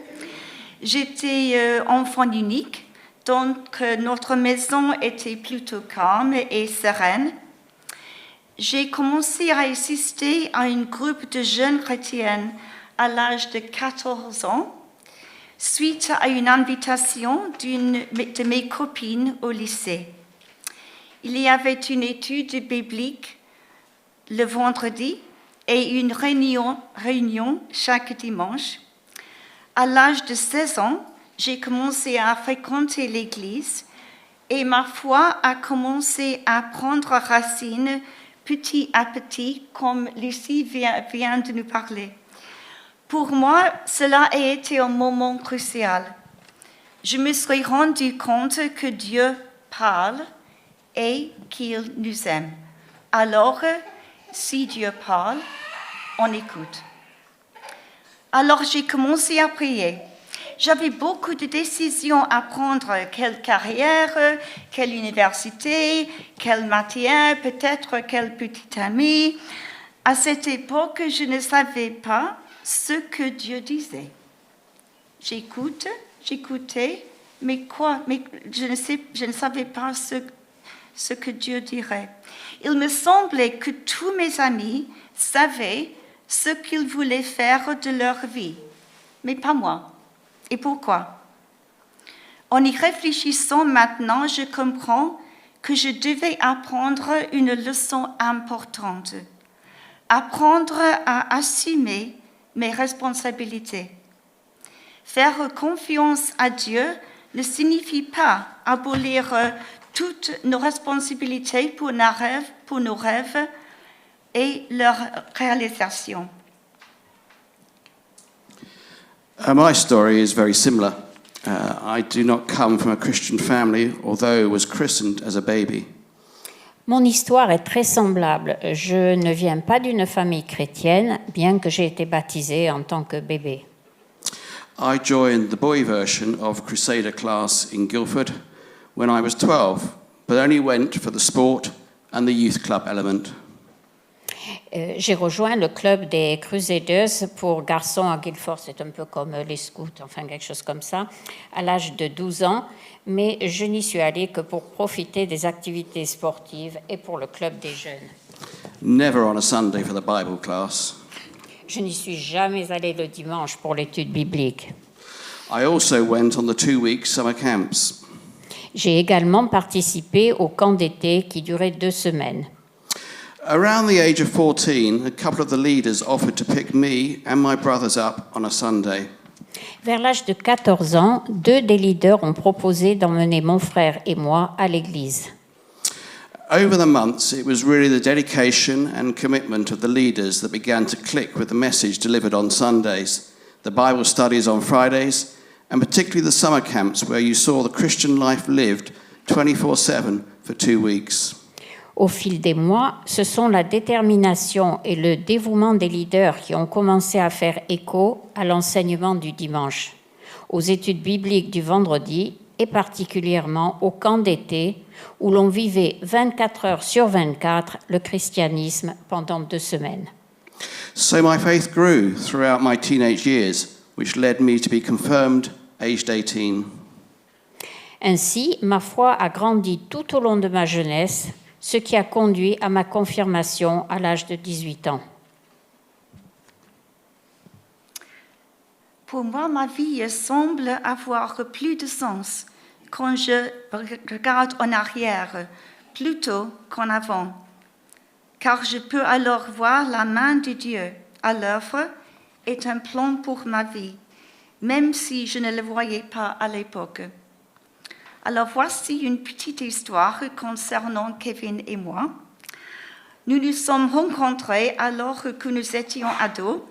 J'étais enfant unique, donc notre maison était plutôt calme et sereine. J'ai commencé à assister à un groupe de jeunes chrétiennes à l'âge de 14 ans, suite à une invitation de mes copines au lycée. Il y avait une étude biblique le vendredi et une réunion chaque dimanche. À l'âge de 16 ans, j'ai commencé à fréquenter l'église et ma foi a commencé à prendre racine petit à petit, comme Lucie vient de nous parler. Pour moi, cela a été un moment crucial. Je me suis rendu compte que Dieu parle et qu'il nous aime. Alors, si Dieu parle, on écoute. Alors, j'ai commencé à prier. J'avais beaucoup de décisions à prendre. Quelle carrière, quelle université, quelle matière, peut-être quel petit ami. À cette époque, je ne savais pas ce que Dieu disait. J'écoutais, mais quoi? Mais je ne savais pas ce que Dieu dirait. Il me semblait que tous mes amis savaient ce qu'ils voulaient faire de leur vie, mais pas moi. Et pourquoi? En y réfléchissant maintenant, je comprends que je devais apprendre une leçon importante. Apprendre à assumer mes responsabilités. Faire confiance à Dieu ne signifie pas abolir toutes nos responsabilités pour nos rêves et leur réalisation. My story is very similar. I do not come from a Christian family, although I was christened as a baby. Mon histoire est très semblable. Je ne viens pas d'une famille chrétienne, bien que j'ai été baptisée en tant que bébé. I joined the boy version of Crusader class in Guildford when I was 12, but only went for the sport and the youth club element. J'ai rejoint le club des Crusaders pour garçons à Guildford, c'est un peu comme les scouts, enfin quelque chose comme ça, à l'âge de 12 ans, mais je n'y suis allée que pour profiter des activités sportives et pour le club des jeunes. Never on a Sunday for the Bible class. Je n'y suis jamais allée le dimanche pour l'étude biblique. I also went on the 2-week summer camps. J'ai également participé au camp d'été qui durait 2 semaines. Around the age of 14, a couple of the leaders offered to pick me and my brothers up on a Sunday. Vers l'âge de 14 ans, 2 des leaders ont proposé d'emmener mon frère et moi à l'église. Over the months, it was really the dedication and commitment of the leaders that began to click with the message delivered on Sundays, the Bible studies on Fridays, and particularly the summer camps where you saw the Christian life lived 24/7 for 2 weeks. Au fil des mois, ce sont la détermination et le dévouement des leaders qui ont commencé à faire écho à l'enseignement du dimanche, aux études bibliques du vendredi et particulièrement au camp d'été où l'on vivait 24 heures sur 24 le christianisme pendant 2 semaines. So my faith grew throughout my teenage years, which led me to be confirmed aged 18. Ainsi, ma foi a grandi tout au long de ma jeunesse, ce qui a conduit à ma confirmation à l'âge de 18 ans. Pour moi, ma vie semble avoir plus de sens quand je regarde en arrière plutôt qu'en avant, car je peux alors voir la main de Dieu à l'œuvre et un plan pour ma vie, même si je ne le voyais pas à l'époque. Alors voici une petite histoire concernant Kevin et moi. Nous nous sommes rencontrés alors que nous étions ados.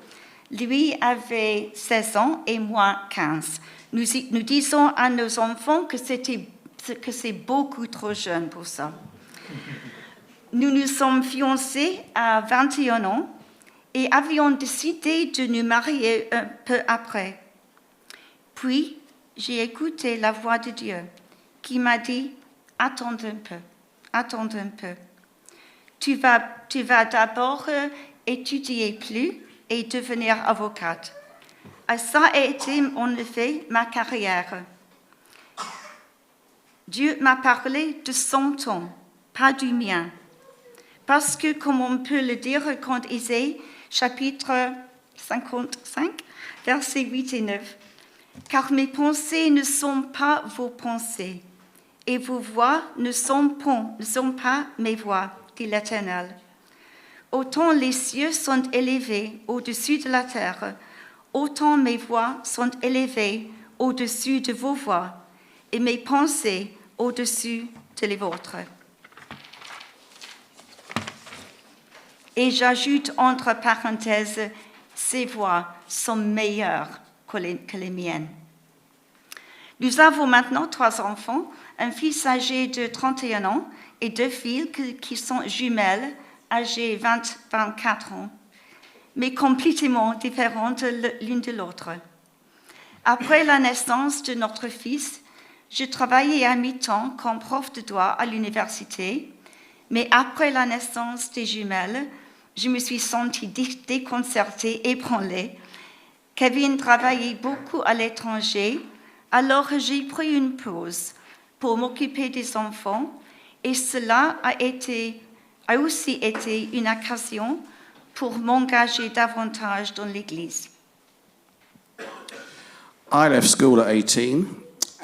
Lui avait 16 ans et moi 15. Nous disons à nos enfants que c'est beaucoup trop jeune pour ça. Nous nous sommes fiancés à 21 ans et avions décidé de nous marier un peu après. Puis, j'ai écouté la voix de Dieu qui m'a dit « Attends un peu. Tu vas d'abord étudier plus et devenir avocate. » Et ça a été en effet ma carrière. Dieu m'a parlé de son temps, pas du mien. Parce que, comme on peut le dire quand Isaïe, chapitre 55, versets 8 et 9, « Car mes pensées ne sont pas vos pensées, et vos voix ne sont pas mes voix, dit l'Éternel. Autant les cieux sont élevés au-dessus de la terre, autant mes voix sont élevées au-dessus de vos voix, et mes pensées au-dessus de les vôtres. » Et j'ajoute entre parenthèses, ces voix sont meilleures que les miennes. Nous avons maintenant 3 enfants, un fils âgé de 31 ans et 2 filles qui sont jumelles, âgées 24 ans, mais complètement différentes l'une de l'autre. Après la naissance de notre fils, je travaillais à mi-temps comme prof de droit à l'université, mais après la naissance des jumelles, je me suis sentie déconcertée, ébranlée. Kevin travaillait beaucoup à l'étranger, alors j'ai pris une pause pour m'occuper des enfants et cela a aussi été une occasion pour m'engager davantage dans l'Église. I left school at 18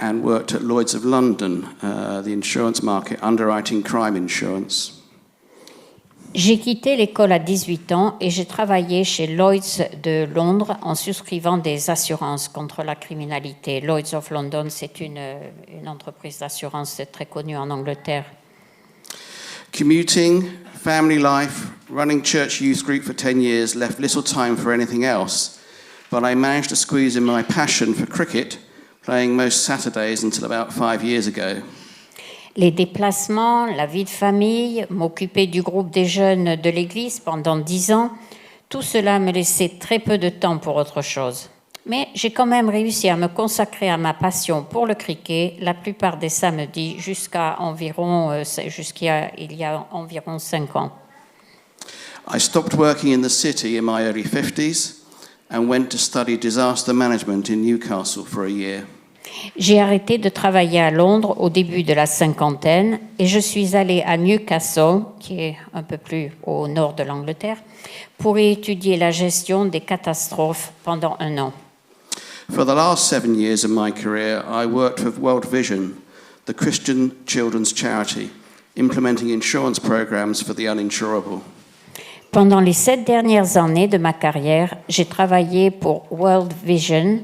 and worked at Lloyd's of London, the insurance market, underwriting crime insurance. J'ai quitté l'école à 18 ans et j'ai travaillé chez Lloyd's de Londres en souscrivant des assurances contre la criminalité. Lloyd's of London, c'est une entreprise d'assurance très connue en Angleterre. Commuting, family life, running church youth group for 10 years left little time for anything else, but I managed to squeeze in my passion for cricket, playing most Saturdays until about 5 years ago. Les déplacements, la vie de famille, m'occuper du groupe des jeunes de l'église pendant 10 ans, tout cela me laissait très peu de temps pour autre chose. Mais j'ai quand même réussi à me consacrer à ma passion pour le cricket la plupart des samedis jusqu'à il y a environ 5 ans. I stopped working in the city in my early 50s and went to study disaster management in Newcastle for a year. J'ai arrêté de travailler à Londres au début de la cinquantaine et je suis allée à Newcastle, qui est un peu plus au nord de l'Angleterre, pour y étudier la gestion des catastrophes pendant 1 an. For the last 7 years of my career, I worked with World Vision, the Christian children's charity, implementing insurance programs for the uninsurable. Pendant les 7 dernières années de ma carrière, j'ai travaillé pour World Vision,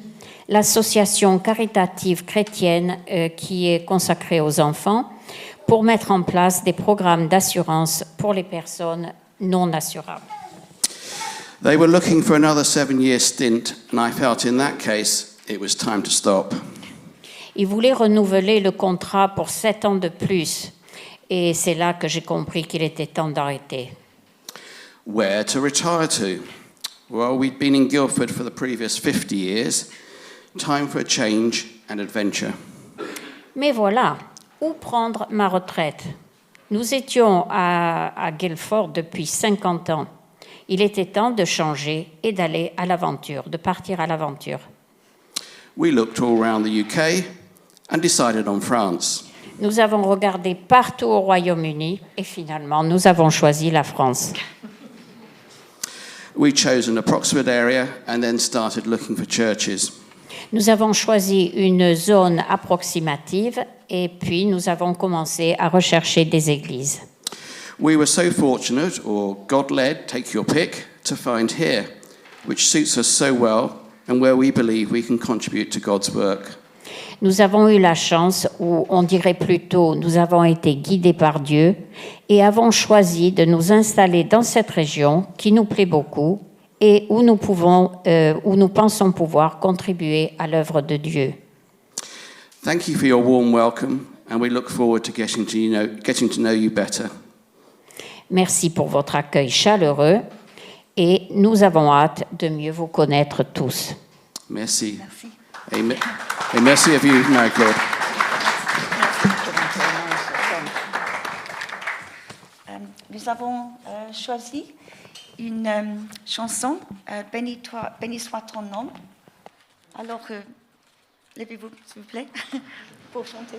l'association caritative chrétienne qui est consacrée aux enfants, pour mettre en place des programmes d'assurance pour les personnes non assurables. They were looking for another 7-year stint, and I felt in that case it was time to stop. Ils voulaient renouveler le contrat pour 7 ans de plus, et c'est là que j'ai compris qu'il était temps d'arrêter. Where to retire to? Well, we'd been in Guildford for the previous 50 years. Time for a change and adventure. Mais voilà, où prendre ma retraite? Nous étions à Guildford depuis 50 ans. Il était temps de changer et d'aller à l'aventure, de partir à l'aventure. We looked all around the UK and decided on France. Nous avons regardé partout au Royaume-Uni et finalement, nous avons choisi la France. We chose an approximate area and then started looking for churches. Nous avons choisi une zone approximative et puis nous avons commencé à rechercher des églises. We were so fortunate, or God-led, take your pick, to find here, which suits us so well and where we believe we can contribute to God's work. Nous avons eu la chance, ou on dirait plutôt, nous avons été guidés par Dieu et avons choisi de nous installer dans cette région qui nous plaît beaucoup et où nous pensons pouvoir contribuer à l'œuvre de Dieu. Thank you for your warm welcome, and we look forward to getting to know you better. Merci pour votre accueil chaleureux et nous avons hâte de mieux vous connaître tous. Merci. Merci. Amen. Et merci à vous, Marie-Claude. Nous avons choisi une chanson, Béni soit ton nom. Alors, levez-vous, s'il vous plaît, pour chanter.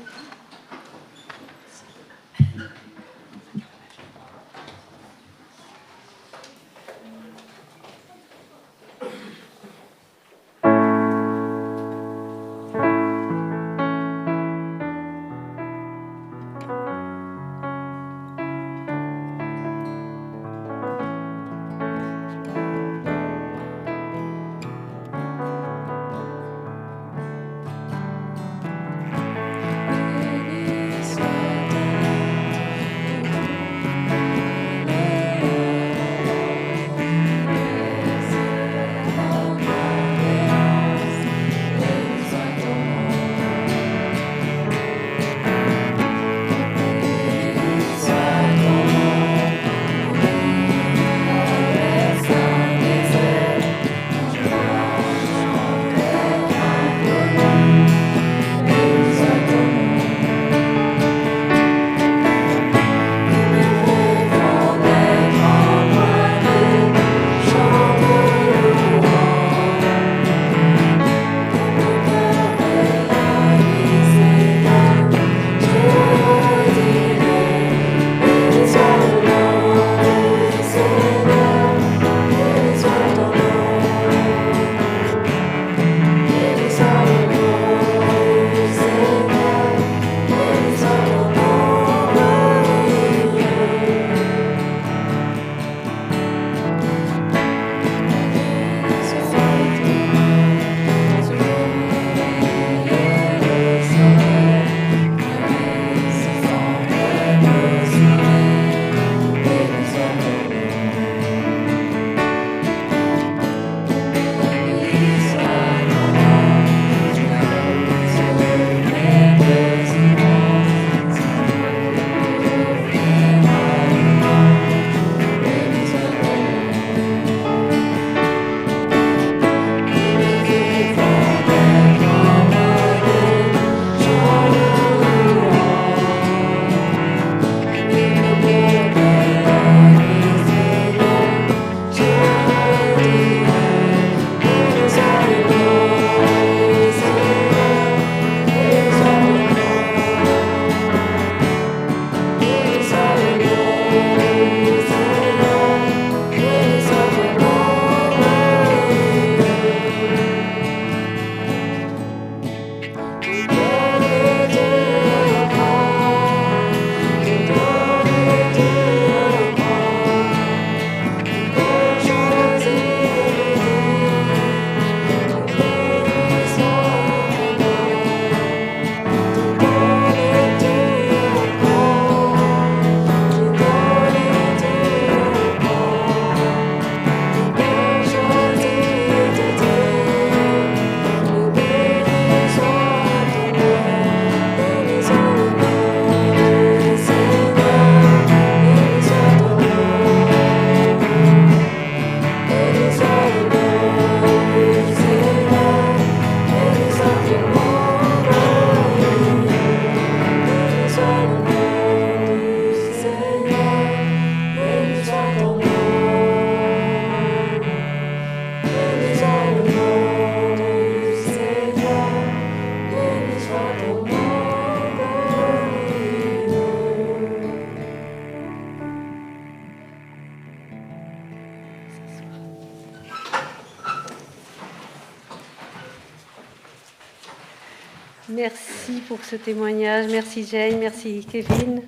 Merci pour ce témoignage. Merci Jane, merci Kevin.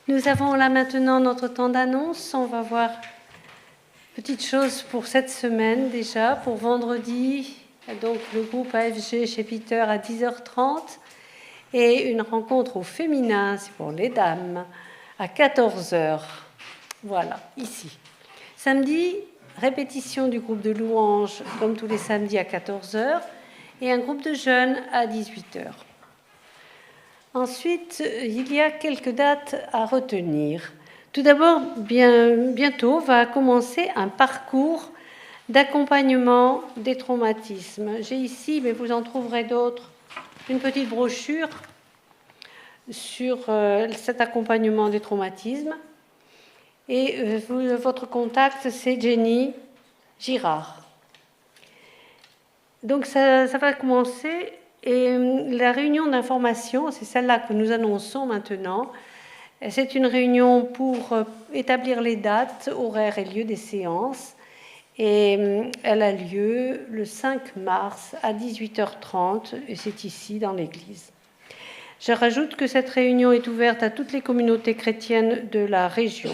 Nous avons là maintenant notre temps d'annonce. On va voir petite chose pour cette semaine déjà. Pour vendredi, donc le groupe AFG chez Peter à 10h30 et une rencontre au féminin, c'est pour les dames, à 14h. Voilà, ici. Samedi, répétition du groupe de louanges comme tous les samedis à 14h et un groupe de jeunes à 18h. Ensuite, il y a quelques dates à retenir. Tout d'abord, bientôt va commencer un parcours d'accompagnement des traumatismes. J'ai ici, mais vous en trouverez d'autres, une petite brochure sur cet accompagnement des traumatismes. Et votre contact, c'est Jenny Girard. Donc ça va commencer. Et la réunion d'information, c'est celle-là que nous annonçons maintenant. C'est une réunion pour établir les dates, horaires et lieux des séances. Et elle a lieu le 5 mars à 18h30, et c'est ici dans l'église. Je rajoute que cette réunion est ouverte à toutes les communautés chrétiennes de la région.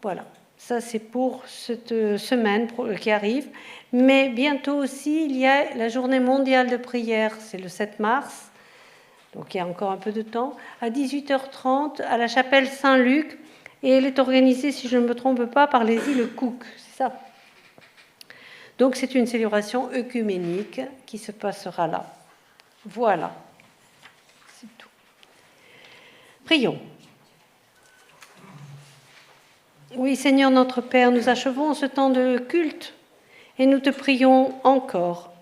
Voilà, ça c'est pour cette semaine qui arrive. Mais bientôt aussi, il y a la journée mondiale de prière, c'est le 7 mars, donc il y a encore un peu de temps, à 18h30 à la chapelle Saint-Luc, et elle est organisée, si je ne me trompe pas, par les îles Cook, c'est ça. Donc c'est une célébration œcuménique qui se passera là. Voilà, c'est tout. Prions. Oui, Seigneur notre Père, nous achevons ce temps de culte. Et nous te prions encore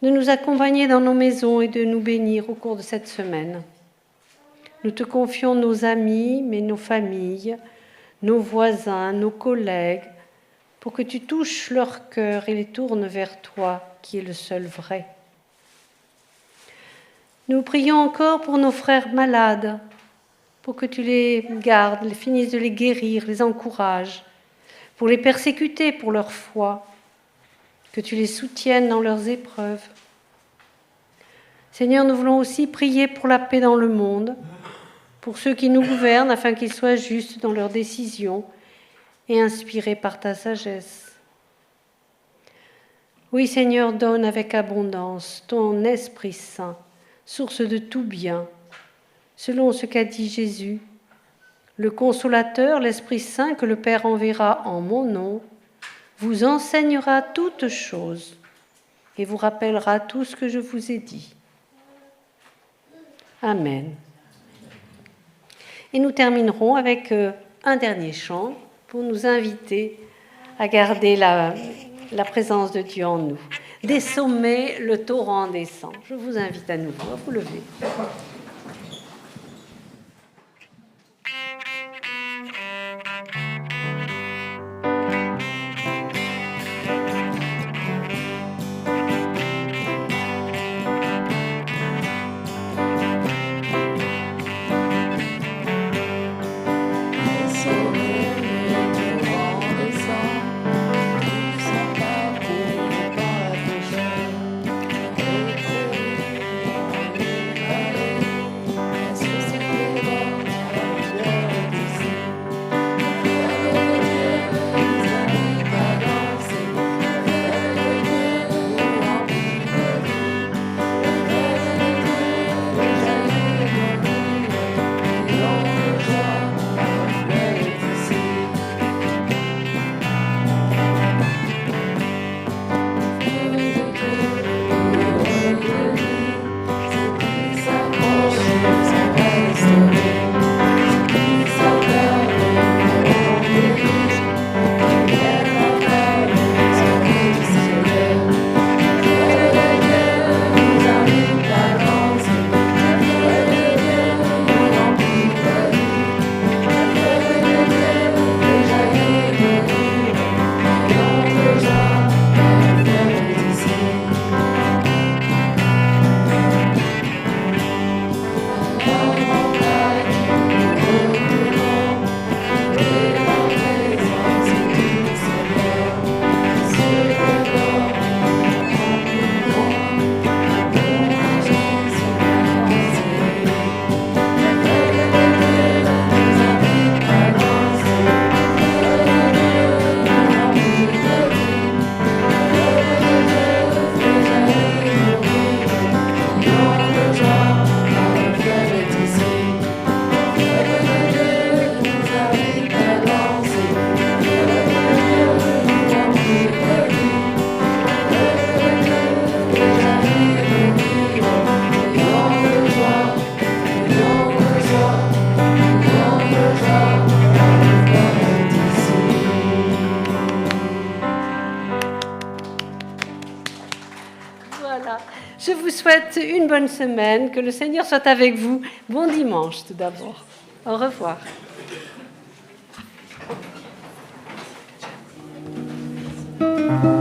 de nous accompagner dans nos maisons et de nous bénir au cours de cette semaine. Nous te confions nos amis, mais nos familles, nos voisins, nos collègues, pour que tu touches leur cœur et les tournes vers toi, qui est le seul vrai. Nous prions encore pour nos frères malades, pour que tu les gardes, finisses de les guérir, les encourages, pour les persécuter pour leur foi, que tu les soutiennes dans leurs épreuves. Seigneur, nous voulons aussi prier pour la paix dans le monde, pour ceux qui nous gouvernent, afin qu'ils soient justes dans leurs décisions et inspirés par ta sagesse. Oui, Seigneur, donne avec abondance ton Esprit Saint, source de tout bien, selon ce qu'a dit Jésus. Le Consolateur, l'Esprit Saint que le Père enverra en mon nom, vous enseignera toutes choses et vous rappellera tout ce que je vous ai dit. Amen. Et nous terminerons avec un dernier chant pour nous inviter à garder la présence de Dieu en nous. Des sommets, le torrent descend. Je vous invite à nouveau à vous lever. souhaite une bonne semaine, que le Seigneur soit avec vous. Bon dimanche tout d'abord. Au revoir. Thank you.